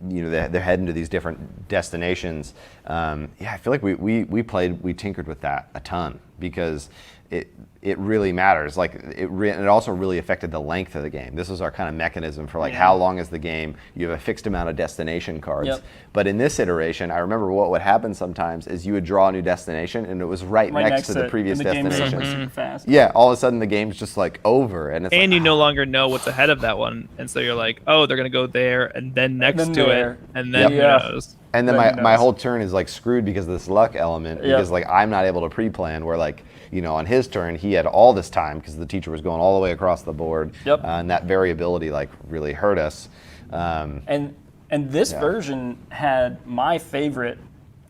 heading to these different destinations. I feel like we tinkered with that a ton, because it really matters. Like it also really affected the length of the game. This was our kind of mechanism for how long is the game. You have a fixed amount of destination cards. But in this iteration, I remember what would happen sometimes is you would draw a new destination, and it was right next to the previous destination. The game super fast. Yeah, all of a sudden the game's just like over, and it's you no longer know what's ahead of that one, and so you're like, oh, they're gonna go there, and then next to it, and then who knows. And then my whole turn is like screwed because of this luck element, because like I'm not able to pre-plan, where like on his turn he had all this time because the teacher was going all the way across the board, and that variability like really hurt us. And this version had my favorite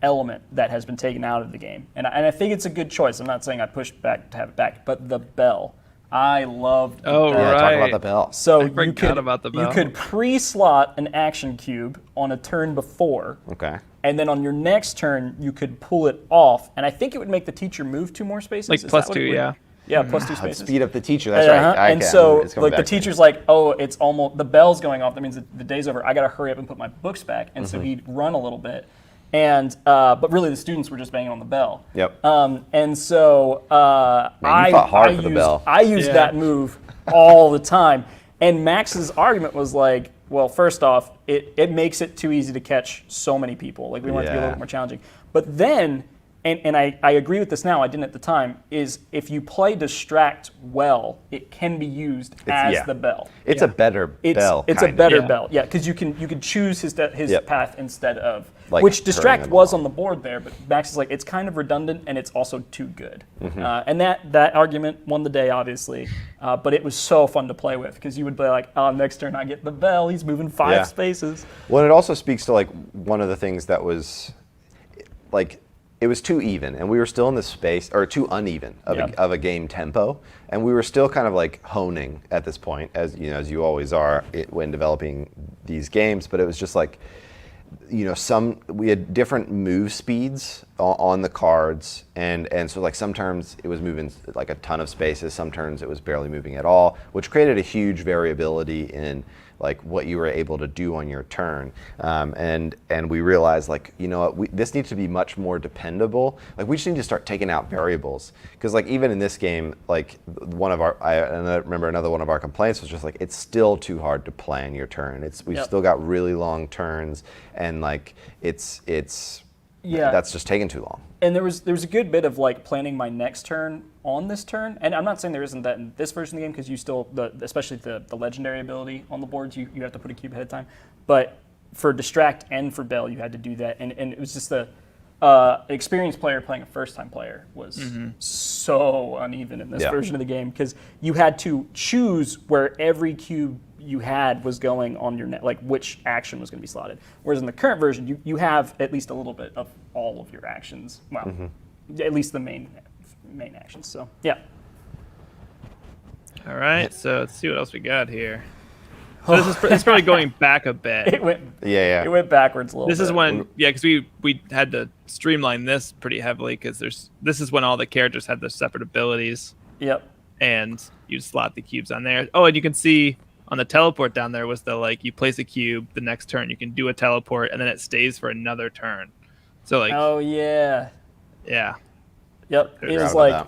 element that has been taken out of the game, and I think it's a good choice. I'm not saying I pushed back to have it back, but the bell. I loved the bell. Yeah, talk about the bell. So I forgot about the bell. You could pre-slot an action cube on a turn before. Okay. And then on your next turn, you could pull it off, and I think it would make the teacher move 2 more spaces. Like Is plus that what 2, it would? yeah. Yeah, plus 2 Let's spaces. speed up the teacher. That's right. And so like the teacher's like, oh, it's almost, the bell's going off. That means the day's over. I got to hurry up and put my books back. And so he'd run a little bit. And but really the students were just banging on the bell. Yep. And so Man, you fought hard for the bell. I used that move all the time. And Max's argument was like, well, first off, it makes it too easy to catch so many people. Like we want it to be a little bit more challenging. But then, and I agree with this now, I didn't at the time, is if you play Distract well, it can be used as the bell. It's a better bell. It's a better bell, because you can choose his path instead of, like which Distract was on the board there, but Max is like, it's kind of redundant and it's also too good. And that argument won the day, obviously, but it was so fun to play with, because you would be like, oh, next turn I get the bell, he's moving 5 spaces. Well, it also speaks to like one of the things that was like, it was too even, and we were still in this space, or too uneven of a game tempo, and we were still kind of like honing at this point, as you always are when developing these games. But it was just like, we had different move speeds on the cards, and so like some turns it was moving like a ton of spaces, some turns it was barely moving at all, which created a huge variability in like what you were able to do on your turn. And we realized like, this needs to be much more dependable. Like we just need to start taking out variables, because like even in this game, like I remember another one of our complaints was just like, it's still too hard to plan your turn. We've still got really long turns, and like that's just taking too long. And there was a good bit of like planning my next turn on this turn, and I'm not saying there isn't that in this version of the game, because you still, especially the legendary ability on the boards, you have to put a cube ahead of time. But for Distract and for Bell, you had to do that, and it was just the experienced player playing a first-time player was so uneven in this version of the game, because you had to choose where every cube you had was going on your net, like which action was going to be slotted. Whereas in the current version, you have at least a little bit of all of your actions. Well, at least the main actions. So yeah. All right, so let's see what else we got here. So this is probably going back a bit. It went backwards a little bit. This is when, because we had to streamline this pretty heavily, because this is when all the characters had their separate abilities. Yep. And you slot the cubes on there. Oh, and you can see on the teleport down there was the like, you place a cube, the next turn you can do a teleport, and then it stays for another turn. So like. Oh yeah. Yeah. Yep. It is like,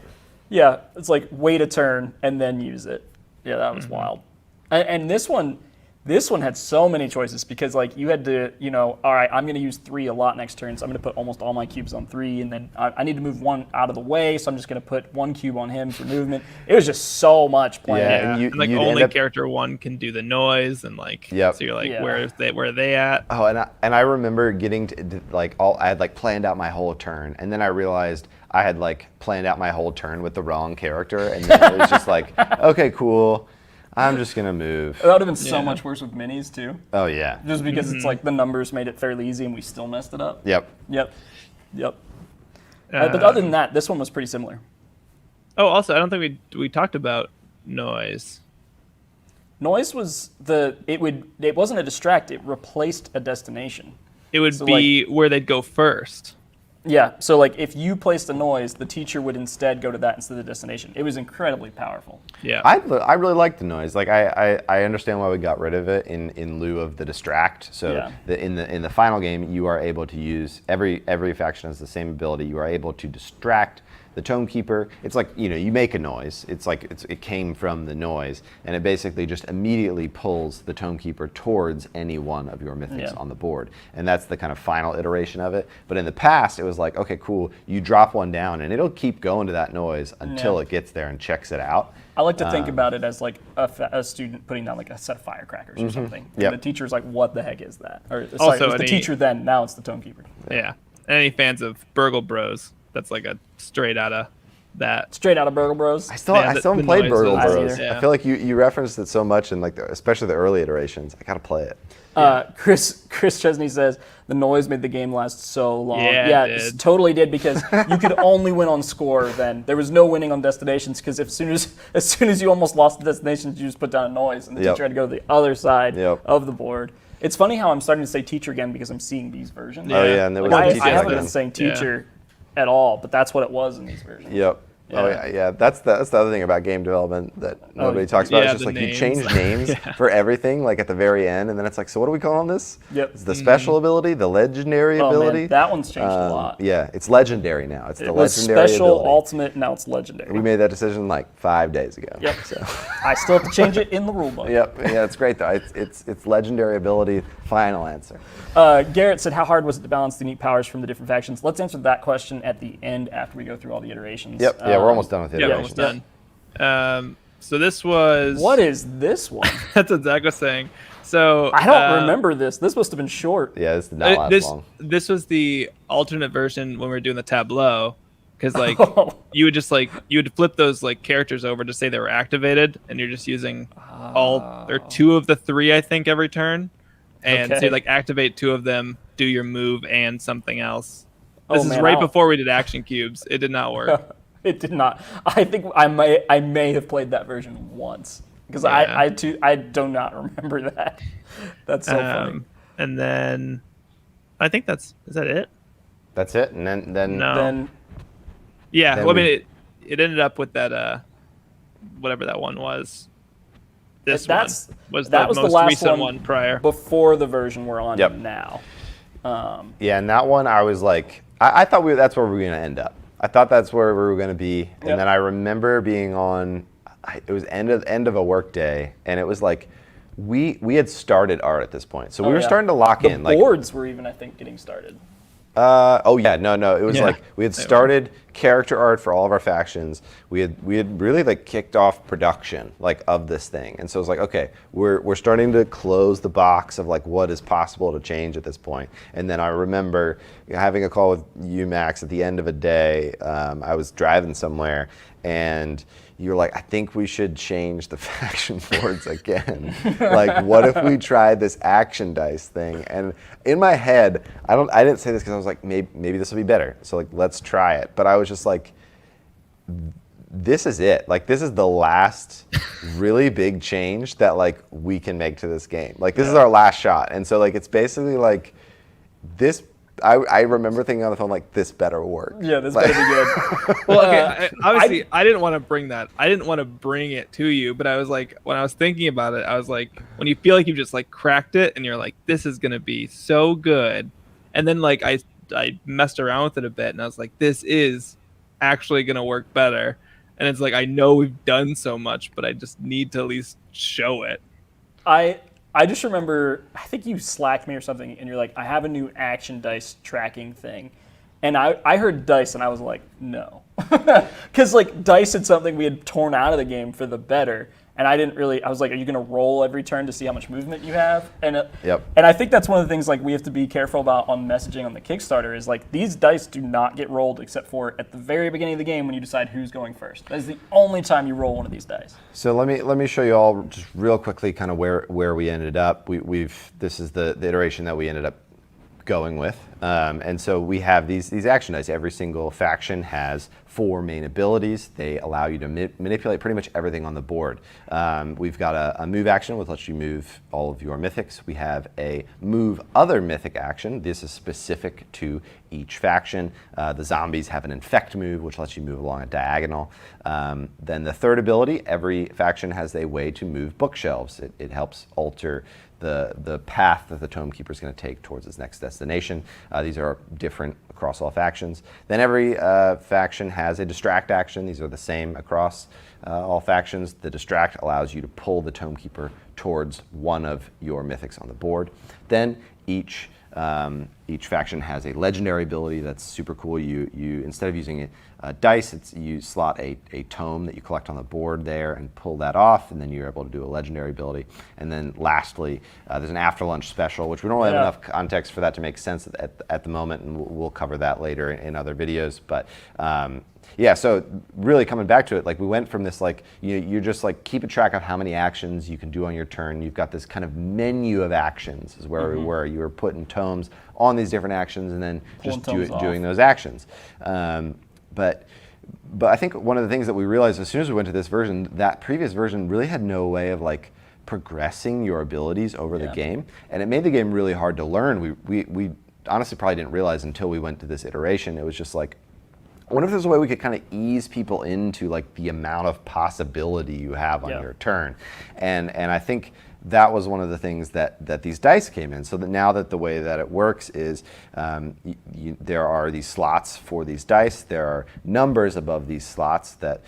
it's like wait a turn and then use it. Yeah, that was wild. And this one had so many choices, because like you had to, all right, I'm going to use 3 a lot next turn, so I'm going to put almost all my cubes on 3, and then I need to move 1 out of the way, so I'm just going to put 1 cube on him for movement. It was just so much planning. Yeah, and like only character 1 can do the noise, and like, so you're like, where are they at? Oh, and I remember getting to like I had like planned out my whole turn, and then I realized I had like planned out my whole turn with the wrong character, and then it was just like, okay, cool. I'm just going to move. That would have been so much worse with minis, too. Oh, yeah. Just because it's like the numbers made it fairly easy and we still messed it up. Yep. But other than that, this one was pretty similar. Oh, also, I don't think we talked about noise. Noise was it wasn't a distract, it replaced a destination. It would be where they'd go first. Yeah, so like if you placed a noise, the teacher would instead go to that instead of the destination. It was incredibly powerful. Yeah, I really like the noise. Like I understand why we got rid of it in lieu of the distract. So in the final game, you are able to use every faction has the same ability. You are able to distract the Tome Keeper. It's like, you make a noise. It's like it came from the noise, and it basically just immediately pulls the Tome Keeper towards any one of your mythics on the board. And that's the kind of final iteration of it. But in the past, it was like, okay, cool, you drop one down, and it'll keep going to that noise until it gets there and checks it out. I like to think about it as like a student putting down like a set of firecrackers or something. And the teacher's like, what the heck is that? Or sorry, it was the teacher then, now it's the Tome Keeper. Yeah. Any fans of Burgle Bros? That's like a straight out of that. Straight out of Burgle Bros. I still haven't played Burgle Bros. Yeah. I feel like you referenced it so much in like especially the early iterations. I gotta play it. Chris Chesney says the noise made the game last so long. Yeah, it totally did, because you could only win on score then. There was no winning on destinations, because as soon as you almost lost the destinations, you just put down a noise, and the teacher had to go to the other side of the board. It's funny how I'm starting to say teacher again because I'm seeing these versions. Oh yeah, and there was I haven't been saying teacher at all, but that's what it was in these versions. Yep. Yeah. Oh yeah. That's the other thing about game development that nobody talks about. It's just like names. You change names for everything, like at the very end, and then it's like, so what are we calling this? Yep. It's the special ability, the legendary ability. Man, that one's changed a lot. Yeah, it's legendary now. It's the was legendary special, ability. ultimate, now it's legendary. We made that decision like 5 days ago. Yep. So. I still have to change it in the rulebook. Yep. Yeah, it's great though. It's legendary ability. Final answer. Garrett said, how hard was it to balance the unique powers from the different factions? Let's answer that question at the end after we go through all the iterations. Yep. Yeah, we're almost done with the Yeah, iterations. we're almost done. So this was... What is this one? That's what Zach was saying. So I don't remember this. This must have been short. Yeah, this did not last long. This was the alternate version when we were doing the tableau, because like you would flip those like characters over to say they were activated, and you're just using all or 2 of the 3, I think, every turn. And so you like activate 2 of them, do your move and something else. This is right before we did action cubes. It did not work. It did not. I think I may have played that version once, because I do not remember that. That's so funny. And then I think is that it? That's it. And then No. Then Yeah, Then well, I we- mean, it ended up with that, whatever that one was. This that's one was that the was the most last recent one one prior. before the version we're on Yep. now. Yeah, and that one I was like, I thought that's where we were going to end up. I thought that's where we were going to be, and Yep. then I remember being on. It was end of a work day, and it was like we had started art at this point, so we were yeah. starting to lock The in. Like, boards were even, I think, getting started. oh yeah, no, it was Yeah, like we had they were. started character art for all of our factions. We had really like kicked off production like of this thing, and so it was like, okay, we're starting to close the box of like what is possible to change at this point. And then I remember having a call with you, Max, at the end of a day. I was driving somewhere, and you were like, I think we should change the faction boards again. Like, what if we tried this action dice thing? And in my head, I didn't say this because I was like, maybe this will be better. So like, let's try it. But I was just like, this is it. Like, this is the last really big change that like we can make to this game. Like, this is our last shot. And so like, it's basically like this. I remember thinking on the phone like, this better work. Yeah, this Like- better be good. Well, okay, obviously, I didn't want to bring that. I didn't want to bring it to you, but I was like, when I was thinking about it, I was like, when you feel like you've just like cracked it, and you're like, this is gonna be so good, and then like I messed around with it a bit, and I was like, this is actually gonna work better, and it's like I know we've done so much, but I just need to at least show it. I just remember, I think you slacked me or something, and you're like, I have a new action dice tracking thing. And I heard dice, and I was like, no. Because, like, dice had something we had torn out of the game for the better. And I was like, are you going to roll every turn to see how much movement you have? And Yep. And I think that's one of the things, like, we have to be careful about on messaging on the Kickstarter is, like, these dice do not get rolled except for at the very beginning of the game when you decide who's going first. That is the only time you roll one of these dice. So let me show you all just real quickly kind of where we ended up. This is the iteration that we ended up going with, and so we have these action dice. Every single faction has 4 main abilities. They allow you to manipulate pretty much everything on the board. We've got a move action, which lets you move all of your mythics. We have a move other mythic action. This is specific to each faction. The zombies have an infect move, which lets you move along a diagonal. Then the third ability, every faction has a way to move bookshelves. It helps alter the path that the Tome Keeper is going to take towards its next destination. These are different across all factions. Then every faction has a distract action. These are the same across all factions. The distract allows you to pull the Tome Keeper towards one of your mythics on the board. Then each faction has a legendary ability that's super cool. You instead of using dice, you slot a tome that you collect on the board there and pull that off, and then you're able to do a legendary ability. And then lastly, there's an after lunch special, which we don't really have enough context for that to make sense at the moment, and we'll cover that later in other videos. But yeah, so really coming back to it, like we went from this like you're just like keeping track of how many actions you can do on your turn. You've got this kind of menu of actions is where we were. You were putting tomes on these different actions and then Pulling just tomes off. doing those actions. But I think one of the things that we realized as soon as we went to this version, that previous version really had no way of like progressing your abilities over the game, and it made the game really hard to learn. We honestly probably didn't realize until we went to this iteration. It was just like, I wonder if there's a way we could kind of ease people into like the amount of possibility you have on your turn, and I think that was one of the things that these dice came in. So that now that the way that it works is there are these slots for these dice. There are numbers above these slots that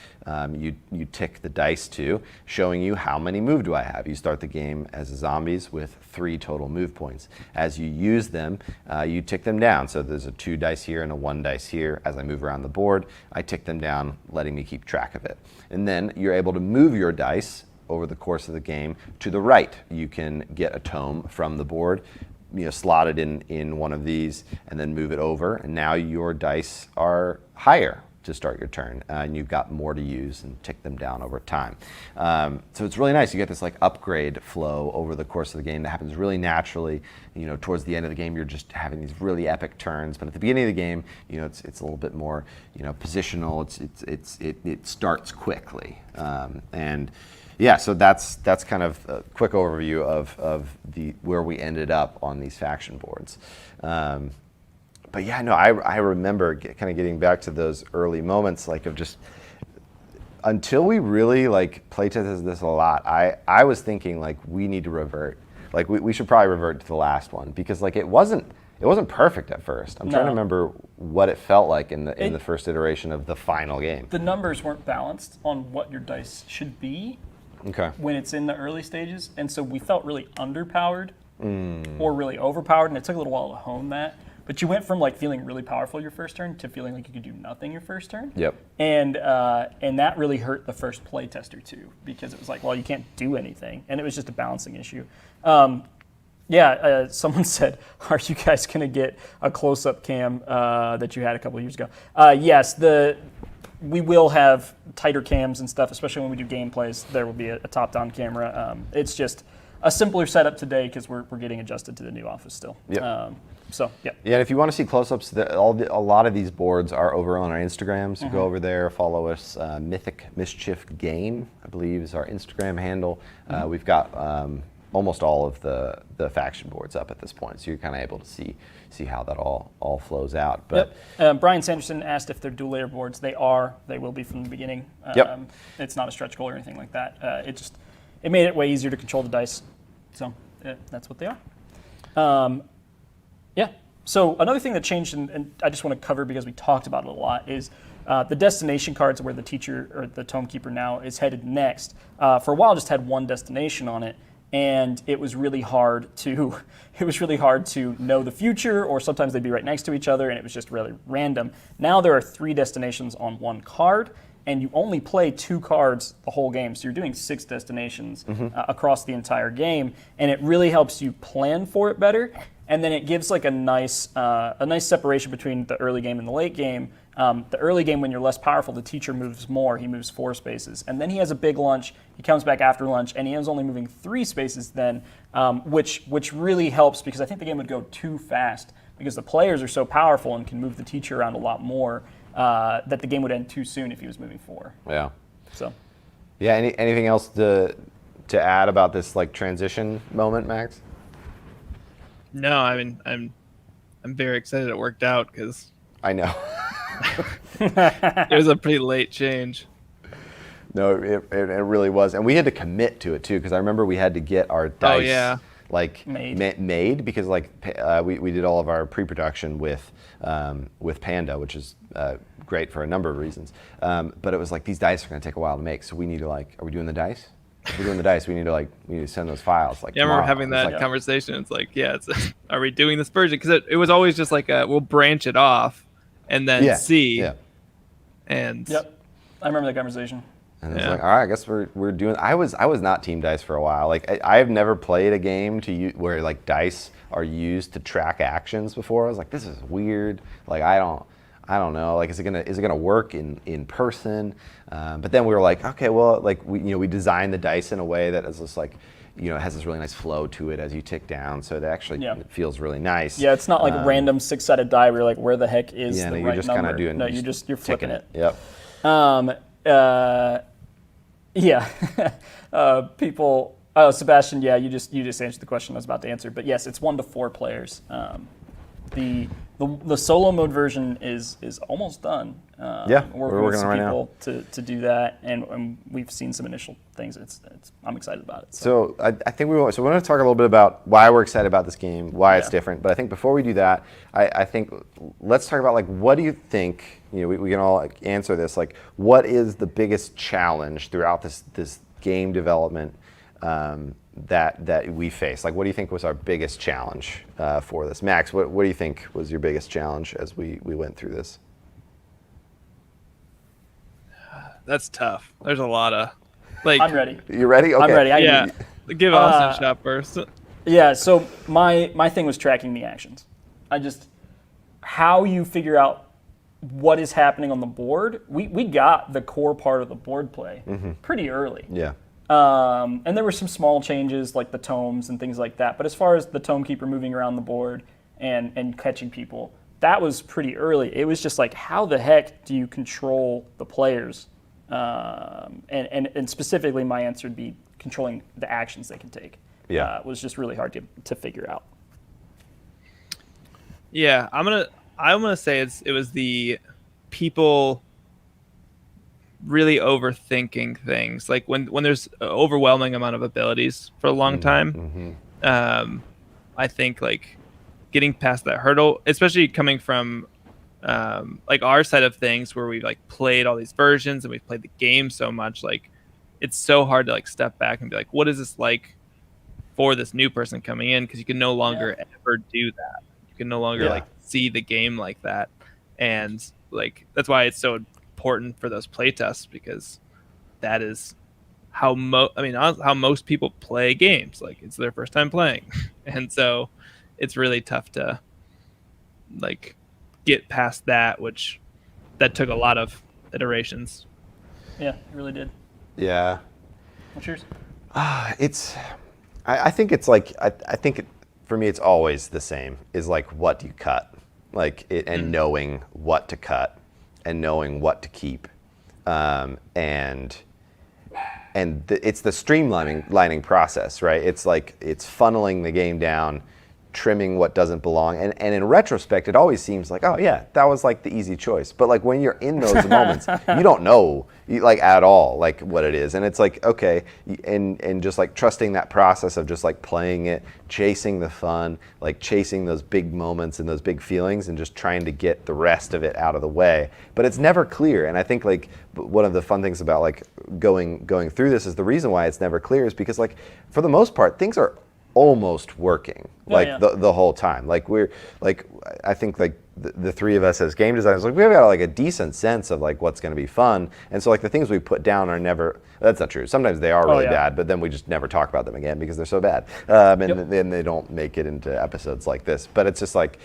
you tick the dice to, showing you how many move do I have. You start the game as zombies with 3 total move points. As you use them, you tick them down. So there's a 2 dice here and a 1 dice here. As I move around the board, I tick them down, letting me keep track of it. And then you're able to move your dice over the course of the game to the right. You can get a tome from the board, slot it in one of these, and then move it over. And now your dice are higher to start your turn, and you've got more to use and tick them down over time. So it's really nice. You get this like upgrade flow over the course of the game that happens really naturally. Towards the end of the game, you're just having these really epic turns, but at the beginning of the game, it's a little bit more, positional. It starts quickly, and yeah, so that's kind of a quick overview of the where we ended up on these faction boards. But yeah, no, I remember kind of getting back to those early moments, like of just until we really like playtested this a lot. I was thinking like we need to revert, like we should probably revert to the last one because like it wasn't perfect at first. I'm trying to remember what it felt like in the first iteration of the final game. The numbers weren't balanced on what your dice should be when it's in the early stages, and so we felt really underpowered or really overpowered, and it took a little while to hone that. But you went from like feeling really powerful your first turn to feeling like you could do nothing your first turn. Yep. And that really hurt the first playtester too, because it was like, well, you can't do anything, and it was just a balancing issue. Someone said, "Are you guys going to get a close-up cam that you had a couple of years ago?" Yes, we will have tighter cams and stuff, especially when we do gameplays. There will be a top-down camera. It's just a simpler setup today because we're getting adjusted to the new office still. Yep. Yeah. Yeah, and if you want to see close-ups, a lot of these boards are over on our Instagram, so go over there, follow us. Mythic Mischief Game, I believe, is our Instagram handle. We've got almost all of the faction boards up at this point, so you're kind of able to see how that all flows out. But Brian Sanderson asked if they're dual layer boards. They are. They will be from the beginning. It's not a stretch goal or anything like that. It made it way easier to control the dice. So that's what they are. So another thing that changed, and I just want to cover because we talked about it a lot, is the destination cards where the teacher or the tome keeper now is headed next. For a while, just had one destination on it, and it was really hard to know the future, or sometimes they'd be right next to each other, and it was just really random. Now there are 3 destinations on one card, and you only play 2 cards the whole game, so you're doing 6 destinations across the entire game, and it really helps you plan for it better. And then it gives like a nice separation between the early game and the late game. The early game, when you're less powerful, the teacher moves more. He moves 4 spaces, and then he has a big lunch. He comes back after lunch, and he is only moving 3 spaces then, which really helps because I think the game would go too fast because the players are so powerful and can move the teacher around a lot more that the game would end too soon if he was moving 4. Yeah. So. Yeah. Anything else to add about this like transition moment, Max? No, I mean I'm very excited it worked out because I know it was a pretty late change. No, it really was, and we had to commit to it too because I remember we had to get our dice made because like we did all of our pre-production with Panda, which is great for a number of reasons. But it was like these dice are going to take a while to make, so we need to are we doing the dice? We're doing the dice. We need to send those files. Like I remember having that conversation. It's like, are we doing this version? Because it was always just like we'll branch it off and then see. Yeah. And I remember that conversation. And it's like, all right, I guess we're doing. I was not team dice for a while. Like I've never played a game where like dice are used to track actions before. I was like, this is weird. Like I don't know. Like, is it gonna work in person? But then we were like, okay, well, like we designed the dice in a way that is just like, has this really nice flow to it as you tick down, so it actually feels really nice. Yeah, it's not like random 6-sided die where you're like, where the heck is the right just number? Kind of doing. No, you're flicking it. Yep. People. Oh, Sebastian. Yeah, you just answered the question I was about to answer. But yes, it's 1 to 4 players. The solo mode version is almost done. We're working with some right people to do that, and we've seen some initial things. I'm excited about it. So I think we want to talk a little bit about why we're excited about this game, why it's different. But I think before we do that, I think let's talk about like what do you think? We can all answer this. Like, what is the biggest challenge throughout this game development? That we face? Like, what do you think was our biggest challenge for this? Max, what do you think was your biggest challenge as we went through this? That's tough. There's a lot of like. I'm ready. You ready? Okay. I'm ready. Give Austin a shot first. Yeah. So my thing was tracking the actions. How you figure out what is happening on the board. We got the core part of the board play pretty early. Yeah. And there were some small changes like the tomes and things like that. But as far as the tome keeper moving around the board and catching people, that was pretty early. It was just like, how the heck do you control the players And specifically, my answer would be controlling the actions they can take. Yeah. Was just really hard to figure out. Yeah, I'm gonna say it was the people really overthinking things. Like when there's an overwhelming amount of abilities for a long time, I think like getting past that hurdle, especially coming from like our side of things where we like played all these versions and we've played the game so much, like it's so hard to like step back and be like, what is this like for this new person coming in? Because you can no longer ever do that. You can no longer like see the game like that. And like that's why it's so important for those playtests, because that is how how most people play games. Like it's their first time playing. And so it's really tough to like get past that, which that took a lot of iterations. Yeah, it really did. Yeah. What's yours? I think it's like, I think for me, it's always the same, is like, what do you cut? Like, and knowing what to cut and knowing what to keep. It's the streamlining process, right? It's like, it's funneling the game down, trimming what doesn't belong. And in retrospect, it always seems like, oh yeah, that was like the easy choice. But like when you're in those moments, you don't know like at all like what it is. And it's like, okay, and just like trusting that process of just like playing it, chasing the fun, like chasing those big moments and those big feelings and just trying to get the rest of it out of the way. But it's never clear. And I think like one of the fun things about like going through this is the reason why it's never clear is because like for the most part, things are almost working the whole time. Like we're like, I think like the three of us as game designers, like we've got like a decent sense of like what's going to be fun. And so like the things we put down are never, that's not true. Sometimes they are really bad, but then we just never talk about them again because they're so bad. Then they don't make it into episodes like this. But it's just like,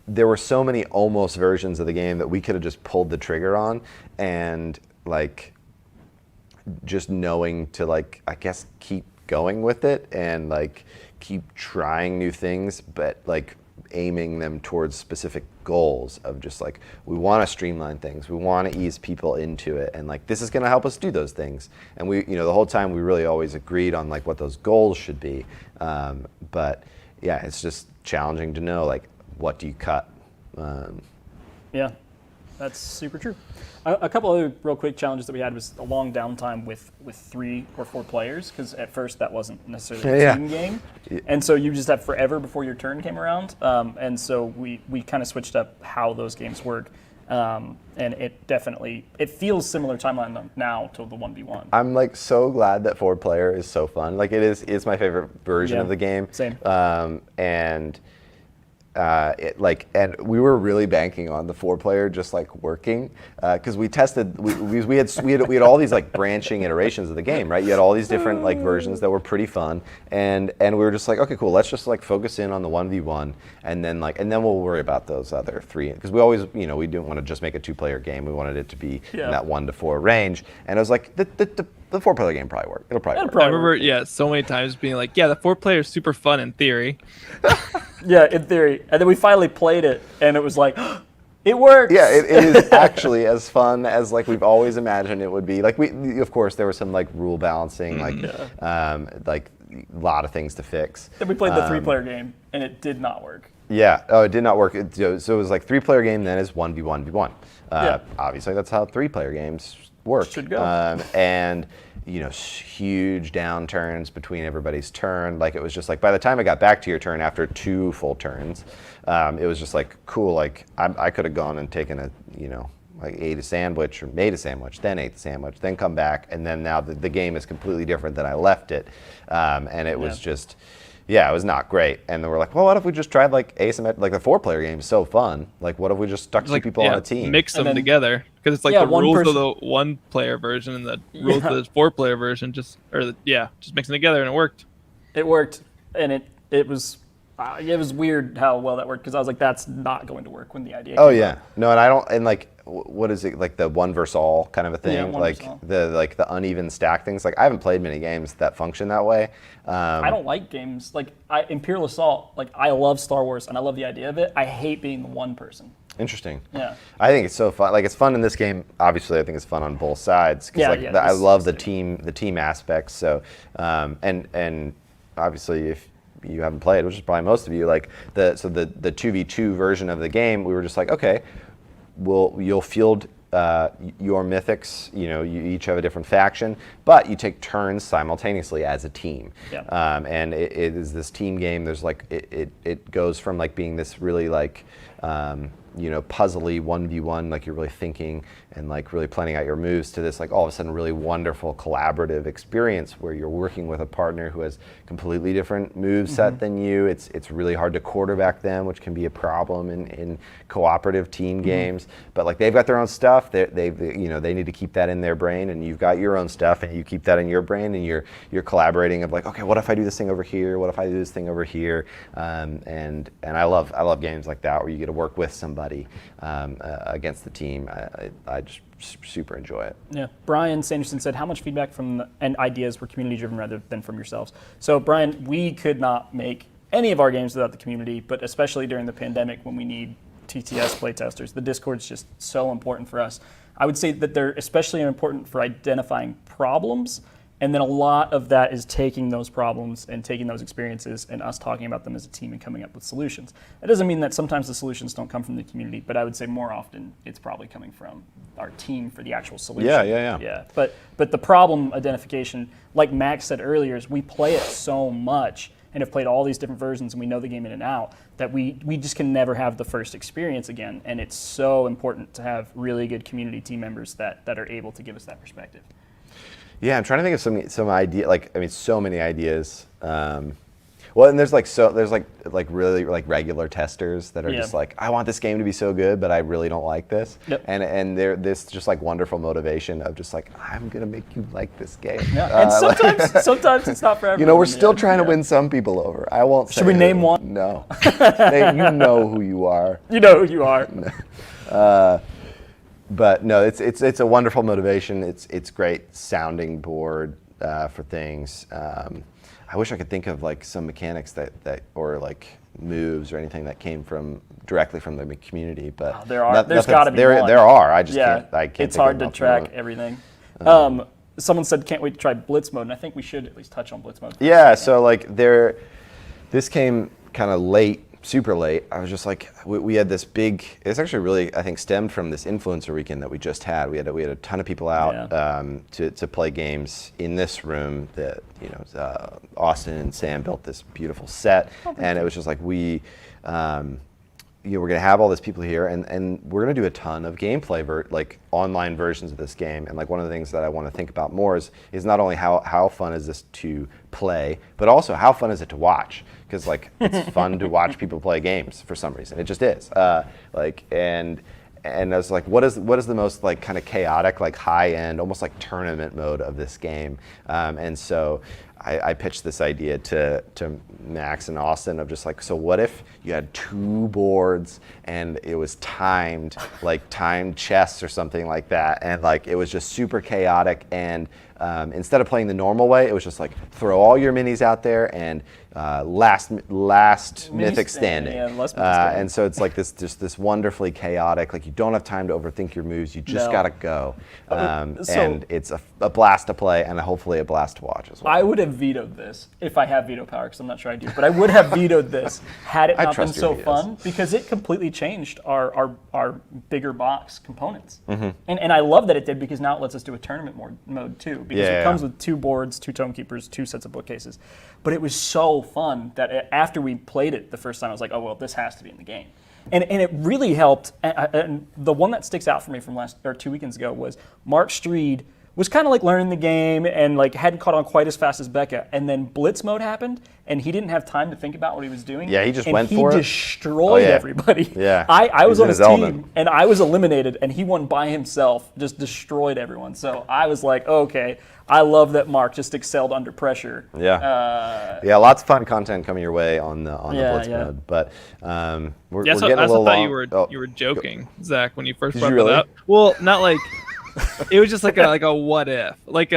there were so many almost versions of the game that we could have just pulled the trigger on, and like just knowing to like, I guess, keep going with it and like keep trying new things, but like aiming them towards specific goals of just like, we want to streamline things, we want to ease people into it, and like this is going to help us do those things. And we, the whole time we really always agreed on like what those goals should be. But yeah, it's just challenging to know like, what do you cut? Yeah, that's super true. A couple other real quick challenges that we had was a long downtime with 3 or 4 players, because at first that wasn't necessarily a team game. And so you just have forever before your turn came around. And so we kind of switched up how those games work. And it feels similar timeline now to the 1v1. I'm like so glad that 4-player is so fun. Like it's my favorite version of the game. Same. And we were really banking on the 4-player just like working, because we tested, we had all these like branching iterations of the game, right? You had all these different like versions that were pretty fun, and we were just like, okay, cool, let's just like focus in on the 1v1, and then we'll worry about those other 3, because we always, we didn't want to just make a 2-player game, we wanted it to be in that 1 to 4 range, and I was like, the 4-player game probably work. It'll probably work. I remember, so many times being like, yeah, the 4-player is super fun in theory. Yeah, in theory. And then we finally played it, and it was like, it works. Yeah, it is actually as fun as like we've always imagined it would be. Like of course, there was some like rule balancing, like a lot of things to fix. Then we played the 3-player game, and it did not work. Yeah, it did not work. So it was like 3-player game, then is 1v1v1. Obviously, that's how 3-player games work. Should go. And huge downturns between everybody's turn. Like it was just like by the time I got back to your turn after 2 full turns, it was just like cool. Like I could have gone and taken a like ate a sandwich or made a sandwich, then ate the sandwich, then come back, and then now the game is completely different than I left it, and it was just. Yeah, it was not great. And then we're like, well, what if we just tried like asymmetric, like the 4-player game is so fun. Like, what if we just stuck 2 people on a team? Mix them together. Because it's like the rules of the 1-player version and the rules of the 4-player version, just mixing together, and it worked. It worked, and it was weird how well that worked, because I was like, that's not going to work when the idea came up. No, and I don't, and like, what is it, like the 1 versus all kind of a thing? Yeah, like the uneven stack things. Like I haven't played many games that function that way. I don't like games like Imperial Assault. Like I love Star Wars and I love the idea of it. I hate being the one person. Interesting. Yeah. I think it's so fun. Like, it's fun in this game. Obviously, I think it's fun on both sides. 'Cause, I love the team aspects. So, and obviously, if you haven't played, which is probably most of you, like the 2v2 version of the game, we were just like, okay, you'll field your mythics. You know, you each have a different faction, but you take turns simultaneously as a team. Yeah. And it is this team game. There's like it goes from like being this really like puzzly 1v1, like you're really thinking and like really planning out your moves, to this like all of a sudden really wonderful collaborative experience where you're working with a partner who has completely different move set than you. It's really hard to quarterback them, which can be a problem in cooperative team games. But like they've got their own stuff. They need to keep that in their brain, and you've got your own stuff, and you keep that in your brain, and you're collaborating of like, okay, what if I do this thing over here? What if I do this thing over here? And I love games like that where you get to work with somebody against the team. I just super enjoy it. Yeah. Brian Sanderson said, how much feedback and ideas were community driven rather than from yourselves? So Brian, we could not make any of our games without the community, but especially during the pandemic when we need TTS playtesters, the Discord's just so important for us. I would say that they're especially important for identifying problems. And then a lot of that is taking those problems and taking those experiences and us talking about them as a team and coming up with solutions. That doesn't mean that sometimes the solutions don't come from the community, but I would say more often it's probably coming from our team for the actual solution. Yeah. But the problem identification, like Max said earlier, is we play it so much and have played all these different versions and we know the game in and out that we just can never have the first experience again. And it's so important to have really good community team members that are able to give us that perspective. Yeah, I'm trying to think of some idea. Like, I mean, so many ideas. Well, and there's really like regular testers that are just like, I want this game to be so good, but I really don't like this. Yep. And they're this just like wonderful motivation of just like, I'm gonna make you like this game. Yeah. And sometimes it's not for everyone. You know, we're still trying to win some people over. I won't say. Should we name who. one? No. You know who you are. You know who you are. But no, it's a wonderful motivation. It's great sounding board for things. I wish I could think of like some mechanics that or like moves or anything that came directly from the community. But there's got to be one. There are. I just can't. I can't. It's hard to track everything. Someone said, "Can't wait to try Blitz mode," and I think we should at least touch on Blitz mode. Yeah. So like this came kind of late. Super late. I was just like, we had this big. It's actually really, I think, stemmed from this influencer weekend that we just had. We had a ton of people out to play games in this room. That Austin and Sam built this beautiful set, and it was just like we're gonna have all these people here, and we're gonna do a ton of gameplay, like online versions of this game. And like one of the things that I want to think about more is not only how fun is this to play, but also how fun is it to watch. Because like it's fun to watch people play games for some reason. It just is. And I was like, what is the most like kind of chaotic, like high end, almost like tournament mode of this game? And so I pitched this idea to Max and Austin of just like, so what if you had 2 boards and it was timed, like timed chess or something like that, and like it was just super chaotic, and instead of playing the normal way, it was just like throw all your minis out there and last mythic standing. And so it's like this wonderfully chaotic, like you don't have time to overthink your moves, you just gotta go. And it's a blast to play and hopefully a blast to watch as well. I would have vetoed this if I have veto power, because I'm not sure I do, but I would have vetoed this had it not been so fun, because it completely changed our bigger box components. And I love that it did, because now it lets us do a tournament mode too, because it comes with 2 boards, 2 tome keepers, 2 sets of bookcases. But it was so fun that after we played it the first time, I was like, oh well, this has to be in the game. And it really helped. And the one that sticks out for me from 2 weekends ago was Mark Streed was kind of like learning the game and like hadn't caught on quite as fast as Becca. And then Blitz mode happened, and he didn't have time to think about what he was doing. Yeah, he just went for it. He destroyed everybody. Yeah, I was on his team, and I was eliminated, and he won by himself, just destroyed everyone. So I was like, okay, I love that Mark just excelled under pressure. Yeah, lots of fun content coming your way on the Blitz mode. But we're getting a little long. I thought you were joking, Zach, when you first brought that up. Well, not like. It was just like a what if, like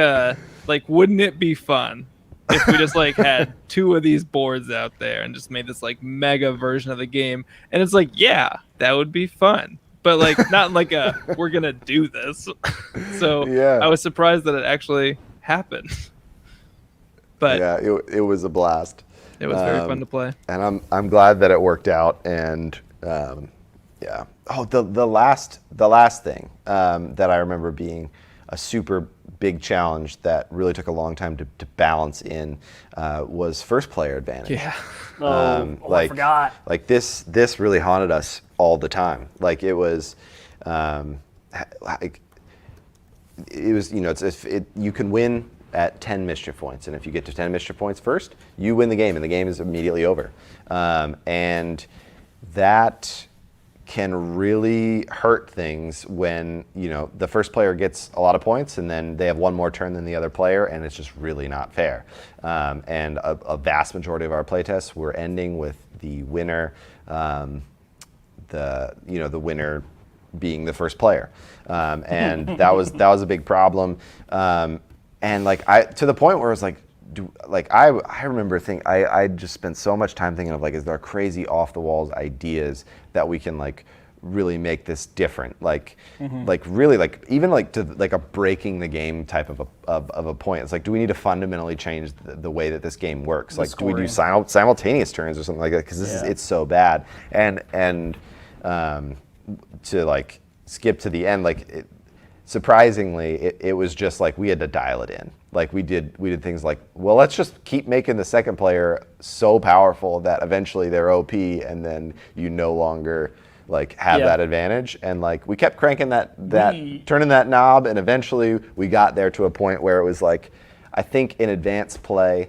wouldn't it be fun if we just like had 2 of these boards out there and just made this like mega version of the game? And it's like, yeah, that would be fun. but like not like a we're gonna do this. So Yeah. I was surprised that it actually happened. But Yeah, it was a blast. it was very fun to play. And I'm glad that it worked out. And yeah. Oh, the last thing that I remember being a super big challenge that really took a long time to balance in was first player advantage. Yeah. I forgot. Like this really haunted us all the time. Like it was, like it was, you know, you can win at 10 mischief points, and if you get to 10 mischief points first, you win the game, and the game is immediately over. And that can really hurt things when, you know, the first player gets a lot of points and then they have one more turn than the other player, and it's just really not fair. And a vast majority of our playtests were ending with the winner, the winner being the first player, and that was a big problem. And like to the point where it was like, I remember thinking, I just spent so much time thinking of like, is there crazy off the walls ideas that we can like really make this different? Like, like really like even like to like a breaking the game type of a point. It's like, do we need to fundamentally change the way that this game works? Like, do we do simultaneous turns or something like that? Because it's so bad. And to like skip to the end, like surprisingly, it was just like we had to dial it in. Like we did things like, well, let's just keep making the second player so powerful that eventually they're OP, and then you no longer like have that advantage. And like we kept cranking turning that knob, and eventually we got there to a point where it was like, I think in advanced play,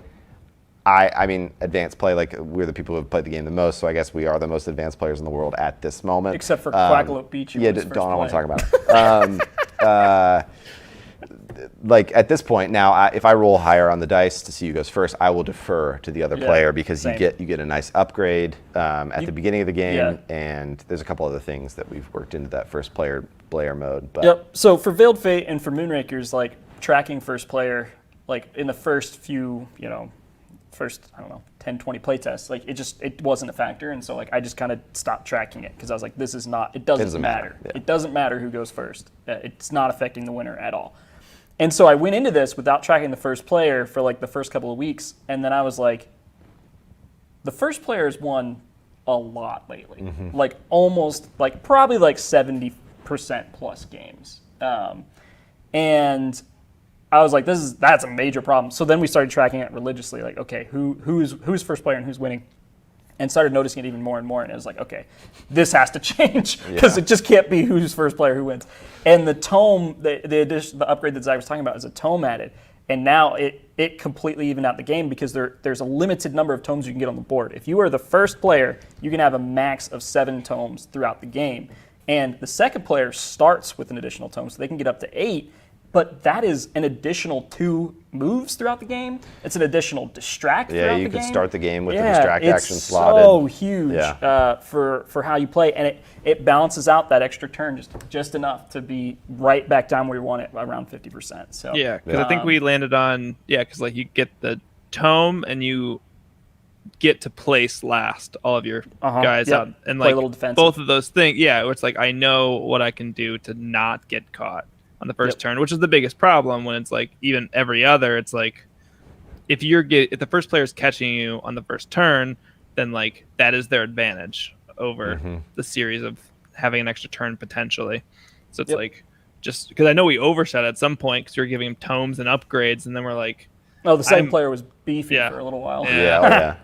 I mean advanced play, like we're the people who have played the game the most, so I guess we are the most advanced players in the world at this moment. Except for Quackalope Beach. Yeah, don't want to talk about it. Like at this point now, if I roll higher on the dice to see who goes first, I will defer to the other player, because you get a nice upgrade at the beginning of the game, and there's a couple other things that we've worked into that first player mode. But Yep. So for Veiled Fate and for Moonrakers, like tracking first player, like in the first few, you know, I don't know, 10, 20 playtests, like it wasn't a factor, and so like I just kind of stopped tracking it because I was like, it doesn't matter. Yeah. It doesn't matter who goes first. It's not affecting the winner at all. And so I went into this without tracking the first player for like the first couple of weeks, and then I was like, the first player has won a lot lately, like almost like probably like 70% plus games, and I was like, that's a major problem. So then we started tracking it religiously, like, okay, who's first player and who's winning, and started noticing it even more and more. And it was like, okay, this has to change, because it just can't be who's first player who wins. And the tome, the upgrade that Zach was talking about, is a tome added, and now it completely evened out the game, because there's a limited number of tomes you can get on the board. If you are the first player, you can have a max of 7 tomes throughout the game, and the second player starts with an additional tome, so they can get up to 8. But that is an additional 2 moves throughout the game. It's an additional distract throughout the game. Yeah, you could start the game with the distract action slotted. It's so huge for how you play. And it balances out that extra turn just enough to be right back down where you want it, around 50%. So Yeah, because I think we landed on, because like you get the tome and you get to place last all of your guys out. And play like a little defensive. Both of those things, it's like I know what I can do to not get caught on the first turn, which is the biggest problem when it's like even every other. It's like if the first player is catching you on the first turn, then like that is their advantage over the series of having an extra turn potentially. So it's like, just because I know we overshot at some point because we were giving him tomes and upgrades, and then we're like, oh, the second player was beefy for a little while. Yeah.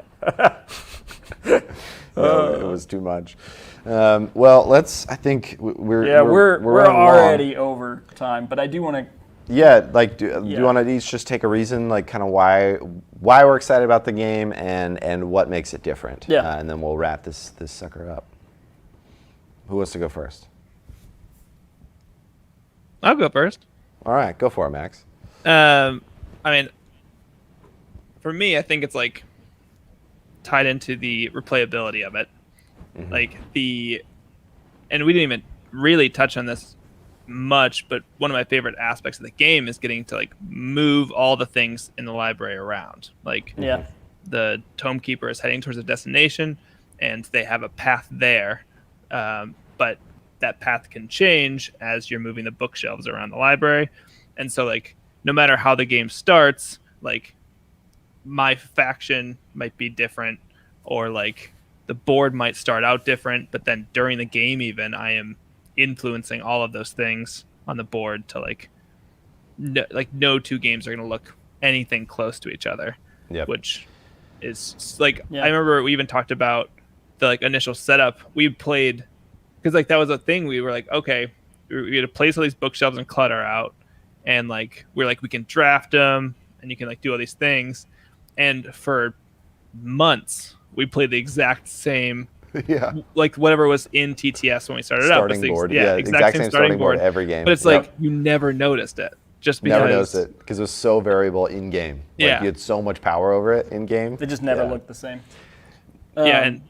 No, it was too much. Well, I think we're already over time, but I do want to. Yeah, like do you want to each just take a reason, like kind of why we're excited about the game and what makes it different? Yeah, and then we'll wrap this sucker up. Who wants to go first? I'll go first. All right, go for it, Max. I mean, for me, I think it's like tied into the replayability of it. Like and we didn't even really touch on this much, but one of my favorite aspects of the game is getting to like move all the things in the library around. Like the tome keeper is heading towards a destination and they have a path there, but that path can change as you're moving the bookshelves around the library. And so like no matter how the game starts, like my faction might be different, or like the board might start out different, but then during the game even I am influencing all of those things on the board to like no two games are going to look anything close to each other. Yep. Which is like I remember we even talked about the like initial setup we played, because like that was a thing. We were like, okay, we had to place all these bookshelves and clutter out, and like we're like we can draft them and you can like do all these things, and for months we played the exact same like whatever was in TTS when we started out. Starting board. Exact same starting board every game. But it's like you never noticed it. Just because never noticed it because it was so variable in game. Like you had so much power over it in game. They just never looked the same. And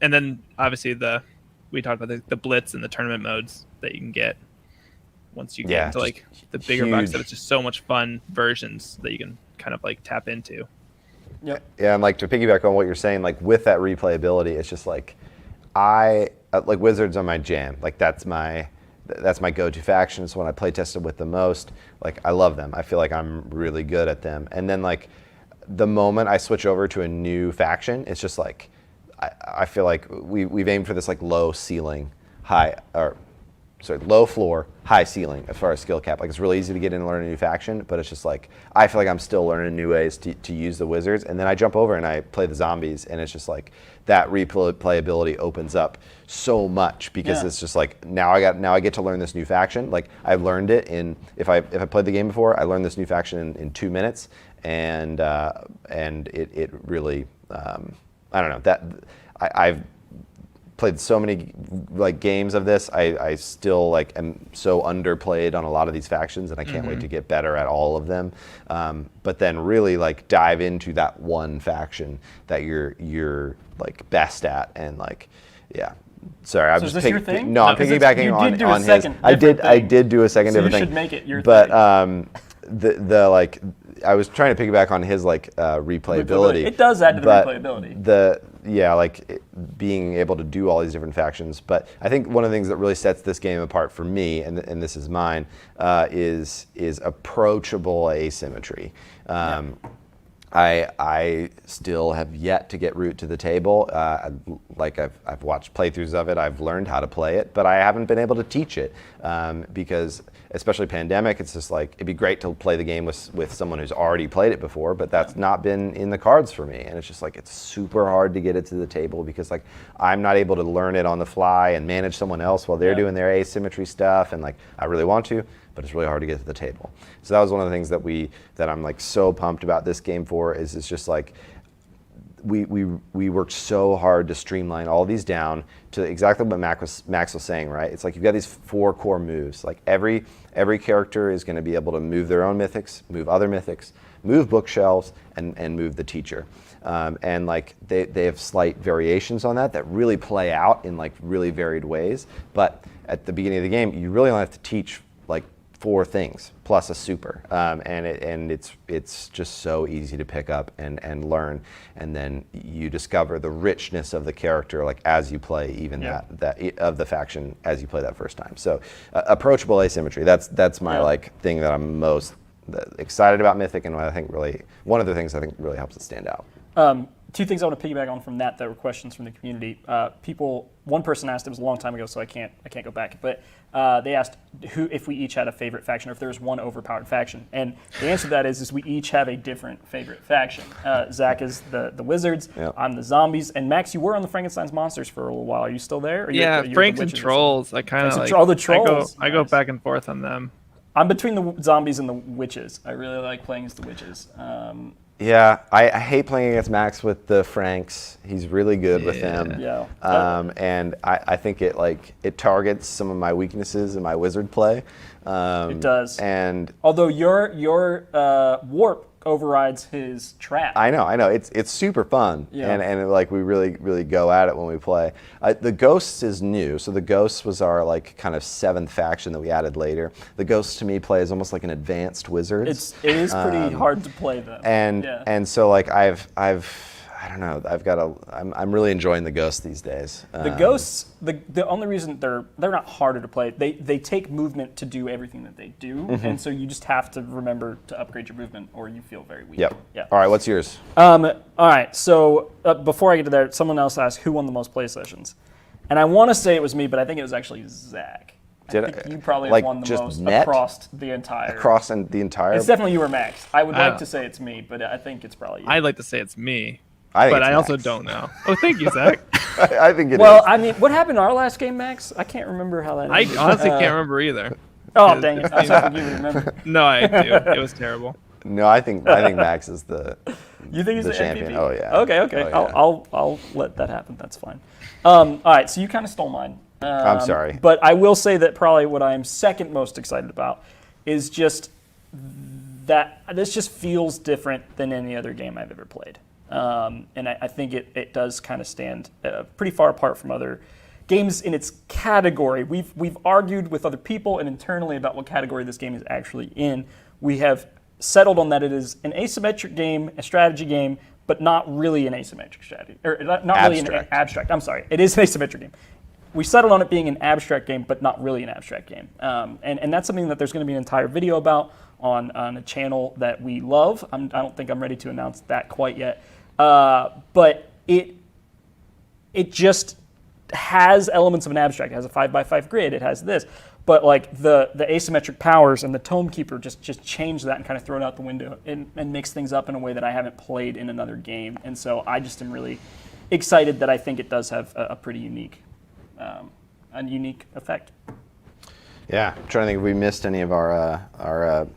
then obviously we talked about the blitz and the tournament modes that you can get once you get into like the bigger box. That it's just so much fun versions that you can kind of like tap into. Yep. Yeah, and like to piggyback on what you're saying, like with that replayability, it's just like I like Wizards are my jam. Like that's my go-to faction. It's one I play tested with the most. Like I love them. I feel like I'm really good at them. And then like the moment I switch over to a new faction, it's just like I feel like we've aimed for this like low floor, high ceiling as far as skill cap. Like it's really easy to get in and learn a new faction, but it's just like I feel like I'm still learning new ways to use the Wizards. And then I jump over and I play the zombies, and it's just like that replayability opens up so much because it's just like now I get to learn this new faction. Like I learned it in if I played the game before, I learned this new faction in 2 minutes, and it really I don't know that I've played so many like games of this. I still like am so underplayed on a lot of these factions, and I can't wait to get better at all of them. But then really like dive into that one faction that you're like best at, and like Sorry, I'm just your thing? No, I'm piggybacking on his. I did do a second different thing. You should make it your but, thing. The like I was trying to piggyback on his like replayability. It does add to the replayability. Being able to do all these different factions. But I think one of the things that really sets this game apart for me, and this is mine, is approachable asymmetry. I still have yet to get Root to the table. Like I've watched playthroughs of it, I've learned how to play it, but I haven't been able to teach it because, especially pandemic, it's just like it'd be great to play the game with someone who's already played it before, but that's not been in the cards for me, and it's just like it's super hard to get it to the table because like I'm not able to learn it on the fly and manage someone else while they're doing their asymmetry stuff, and like I really want to, but it's really hard to get to the table. So that was one of the things that I'm like so pumped about this game for, is it's just like we worked so hard to streamline all these down to exactly what Max was saying, right? It's like you've got these 4 core moves. Like every character is going to be able to move their own mythics, move other mythics, move bookshelves, and move the teacher. And like they have slight variations on that really play out in like really varied ways. But at the beginning of the game, you really only have to teach like 4 things plus a super, and it's just so easy to pick up and learn, and then you discover the richness of the character like as you play even that of the faction as you play that first time. So approachable asymmetry, that's my like thing that I'm most excited about Mythic, and one of the things I think really helps it stand out. 2 things I want to piggyback on from that were questions from the community. One person asked, it was a long time ago, so I can't go back, but they asked if we each had a favorite faction, or if there was one overpowered faction. And the answer to that is we each have a different favorite faction. Zach is the Wizards, I'm the Zombies, and Max, you were on the Frankenstein's Monsters for a little while. Are you still there? Or Franks and Trolls. I kind of like. The Trolls. I go back and forth on them. I'm between the Zombies and the Witches. I really like playing as the Witches. Yeah, I hate playing against Max with the Franks. He's really good with them. Yeah. And I think it targets some of my weaknesses in my wizard play. It does. And although your warp overrides his trap. I know. It's super fun. Yeah. And like we really go at it when we play. The Ghosts is new. So the Ghosts was our like kind of 7th faction that we added later. The Ghosts to me play is almost like an advanced wizard. It is pretty hard to play though. And so like I've I don't know. I'm really enjoying the ghosts these days. The ghosts, the only reason they're not harder to play, they take movement to do everything that they do, and so you just have to remember to upgrade your movement, or you feel very weak. Yep. Yeah. All right, what's yours? All right. So before I get to there, someone else asked who won the most play sessions, and I want to say it was me, but I think it was actually Zach. I think you probably like, have won the just most net? across the entire. Across and the entire. It's definitely you or Max. I would like don't- to say it's me, but I think it's probably you. I'd like to say it's me, I think but it's I also Max. don't know. Oh, thank you, Zach. I think it is. Well, I mean, what happened in our last game, Max? I can't remember how that I ended. honestly can't remember either. Oh, dang it. I was hoping you would remember. No, I do. It was terrible. No, I think Max is the. You think he's the the champion? MVP? Oh, yeah. Okay. Oh, yeah. I'll let that happen. That's fine. All right, so you kind of stole mine. I'm sorry. But I will say that probably what I am second most excited about is just that this just feels different than any other game I've ever played. And I think it does kind of stand pretty far apart from other games in its category. We've argued with other people and internally about what category this game is actually in. We have settled on that it is an asymmetric game, a strategy game, but not really an asymmetric strategy, or not really an abstract. I'm sorry, it is an asymmetric game. We settled on it being an abstract game, but not really an abstract game. And that's something that there's going to be an entire video about on a channel that we love. I don't think I'm ready to announce that quite yet. But it just has elements of an abstract. It has a 5x5 grid. It has this. But like the asymmetric powers and the Tome Keeper just change that and kind of throw it out the window and mix things up in a way that I haven't played in another game. And so I just am really excited that I think it does have a pretty unique effect. Yeah, I'm trying to think if we missed any of our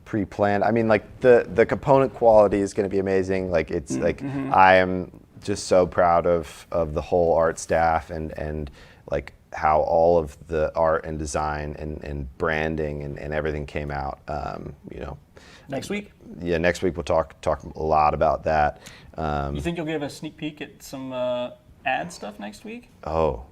pre-planned. I mean, like the component quality is going to be amazing. Like it's I am just so proud of the whole art staff and like how all of the art and design and branding and everything came out. Next week? Yeah, next week we'll talk a lot about that. You think you'll give a sneak peek at some ad stuff next week? Oh,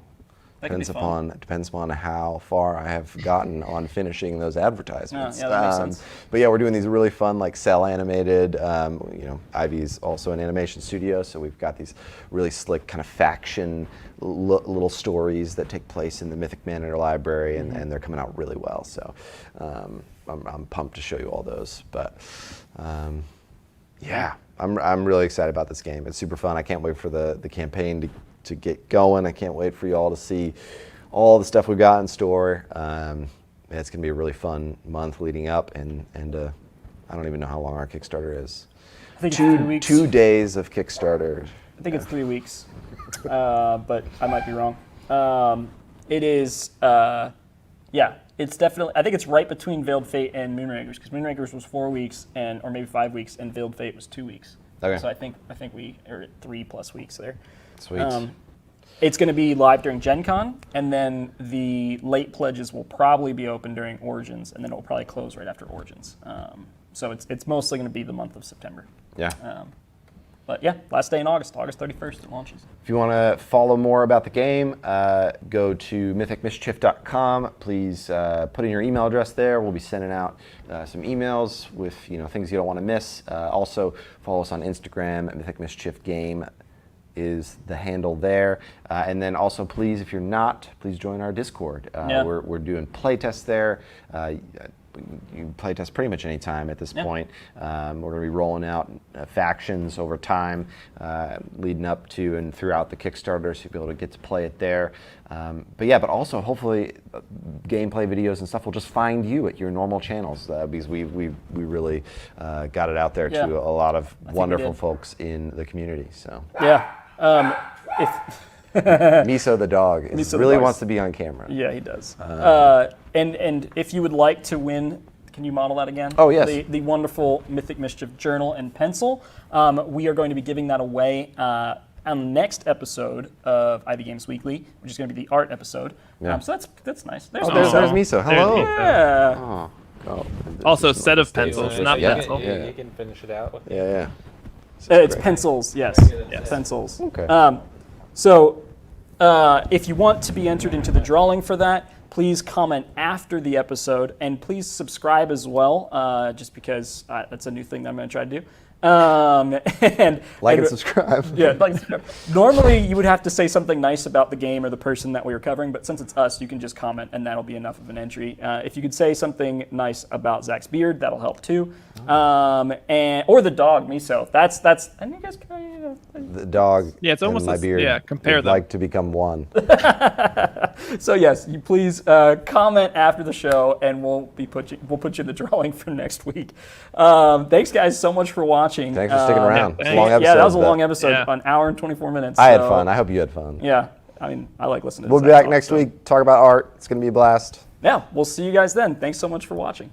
That could be fun. depends upon how far I have gotten on finishing those advertisements. Yeah, that makes sense. But yeah, we're doing these really fun, like cell animated. Ivy's also an animation studio, so we've got these really slick kind of faction little stories that take place in the Mythic Mischief Library, and they're coming out really well. So I'm pumped to show you all those. But yeah, I'm really excited about this game. It's super fun. I can't wait for the campaign to get going. I can't wait for you all to see all the stuff we've got in store. It's going to be a really fun month leading up, and I don't even know how long our Kickstarter is. I think it's 3 weeks. 2 days of Kickstarter. I think it's 3 weeks, but I might be wrong. It is, it's definitely, I think it's right between Veiled Fate and Moonrakers, because Moonrakers was 4 weeks, or maybe 5 weeks, and Veiled Fate was 2 weeks. Okay. So I think we are at 3+ weeks there. Sweet. It's going to be live during Gen Con, and then the late pledges will probably be open during Origins, and then it will probably close right after Origins. So it's mostly going to be the month of September. Yeah. But yeah, last day in August 31st, it launches. If you want to follow more about the game, go to mythicmischief.com. Please put in your email address there. We'll be sending out some emails with things you don't want to miss. Also, follow us on Instagram. Mythic Mischief Game is the handle there. And then also, please, if you're not, please join our Discord. We're doing playtests there. You can playtest pretty much any time at this point. We're going to be rolling out factions over time, leading up to and throughout the Kickstarter, so you'll be able to get to play it there. But also hopefully gameplay videos and stuff will just find you at your normal channels, because we really got it out there to a lot of wonderful folks in the community. So Miso the dog really wants to be on camera. Yeah, he does. And if you would like to win, can you model that again? Oh, yes. The wonderful Mythic Mischief journal and pencil. We are going to be giving that away on the next episode of IB Games Weekly, which is going to be the art episode. Yeah. So that's nice. There's There's Miso. Hello. Yeah. Oh, Also, set of pencils, not pencil. You can finish it out with Yeah. It's pencils, yes. Pencils. Okay. So if you want to be entered into the drawing for that, please comment after the episode, and please subscribe as well, just because that's a new thing that I'm going to try to do. And subscribe. Yeah, normally you would have to say something nice about the game or the person that we were covering, but since it's us, you can just comment, and that'll be enough of an entry. If you could say something nice about Zach's beard, that'll help too. Or the dog, Miso. That's and you guys can, The dog. Yeah, it's almost and my beard. compare would them. like to become one. So yes, you please comment after the show, and we'll put you in the drawing for next week. Thanks guys so much for watching. Thanks for sticking around. It's a thanks. long episode. Yeah, that was a but long episode, Yeah. an hour and 24 minutes. I had so- fun. I hope you had fun. Yeah, I mean, I like listening to We'll be Zach back talk, next so- week. Talk about art. It's going to be a blast. Yeah, we'll see you guys then. Thanks so much for watching.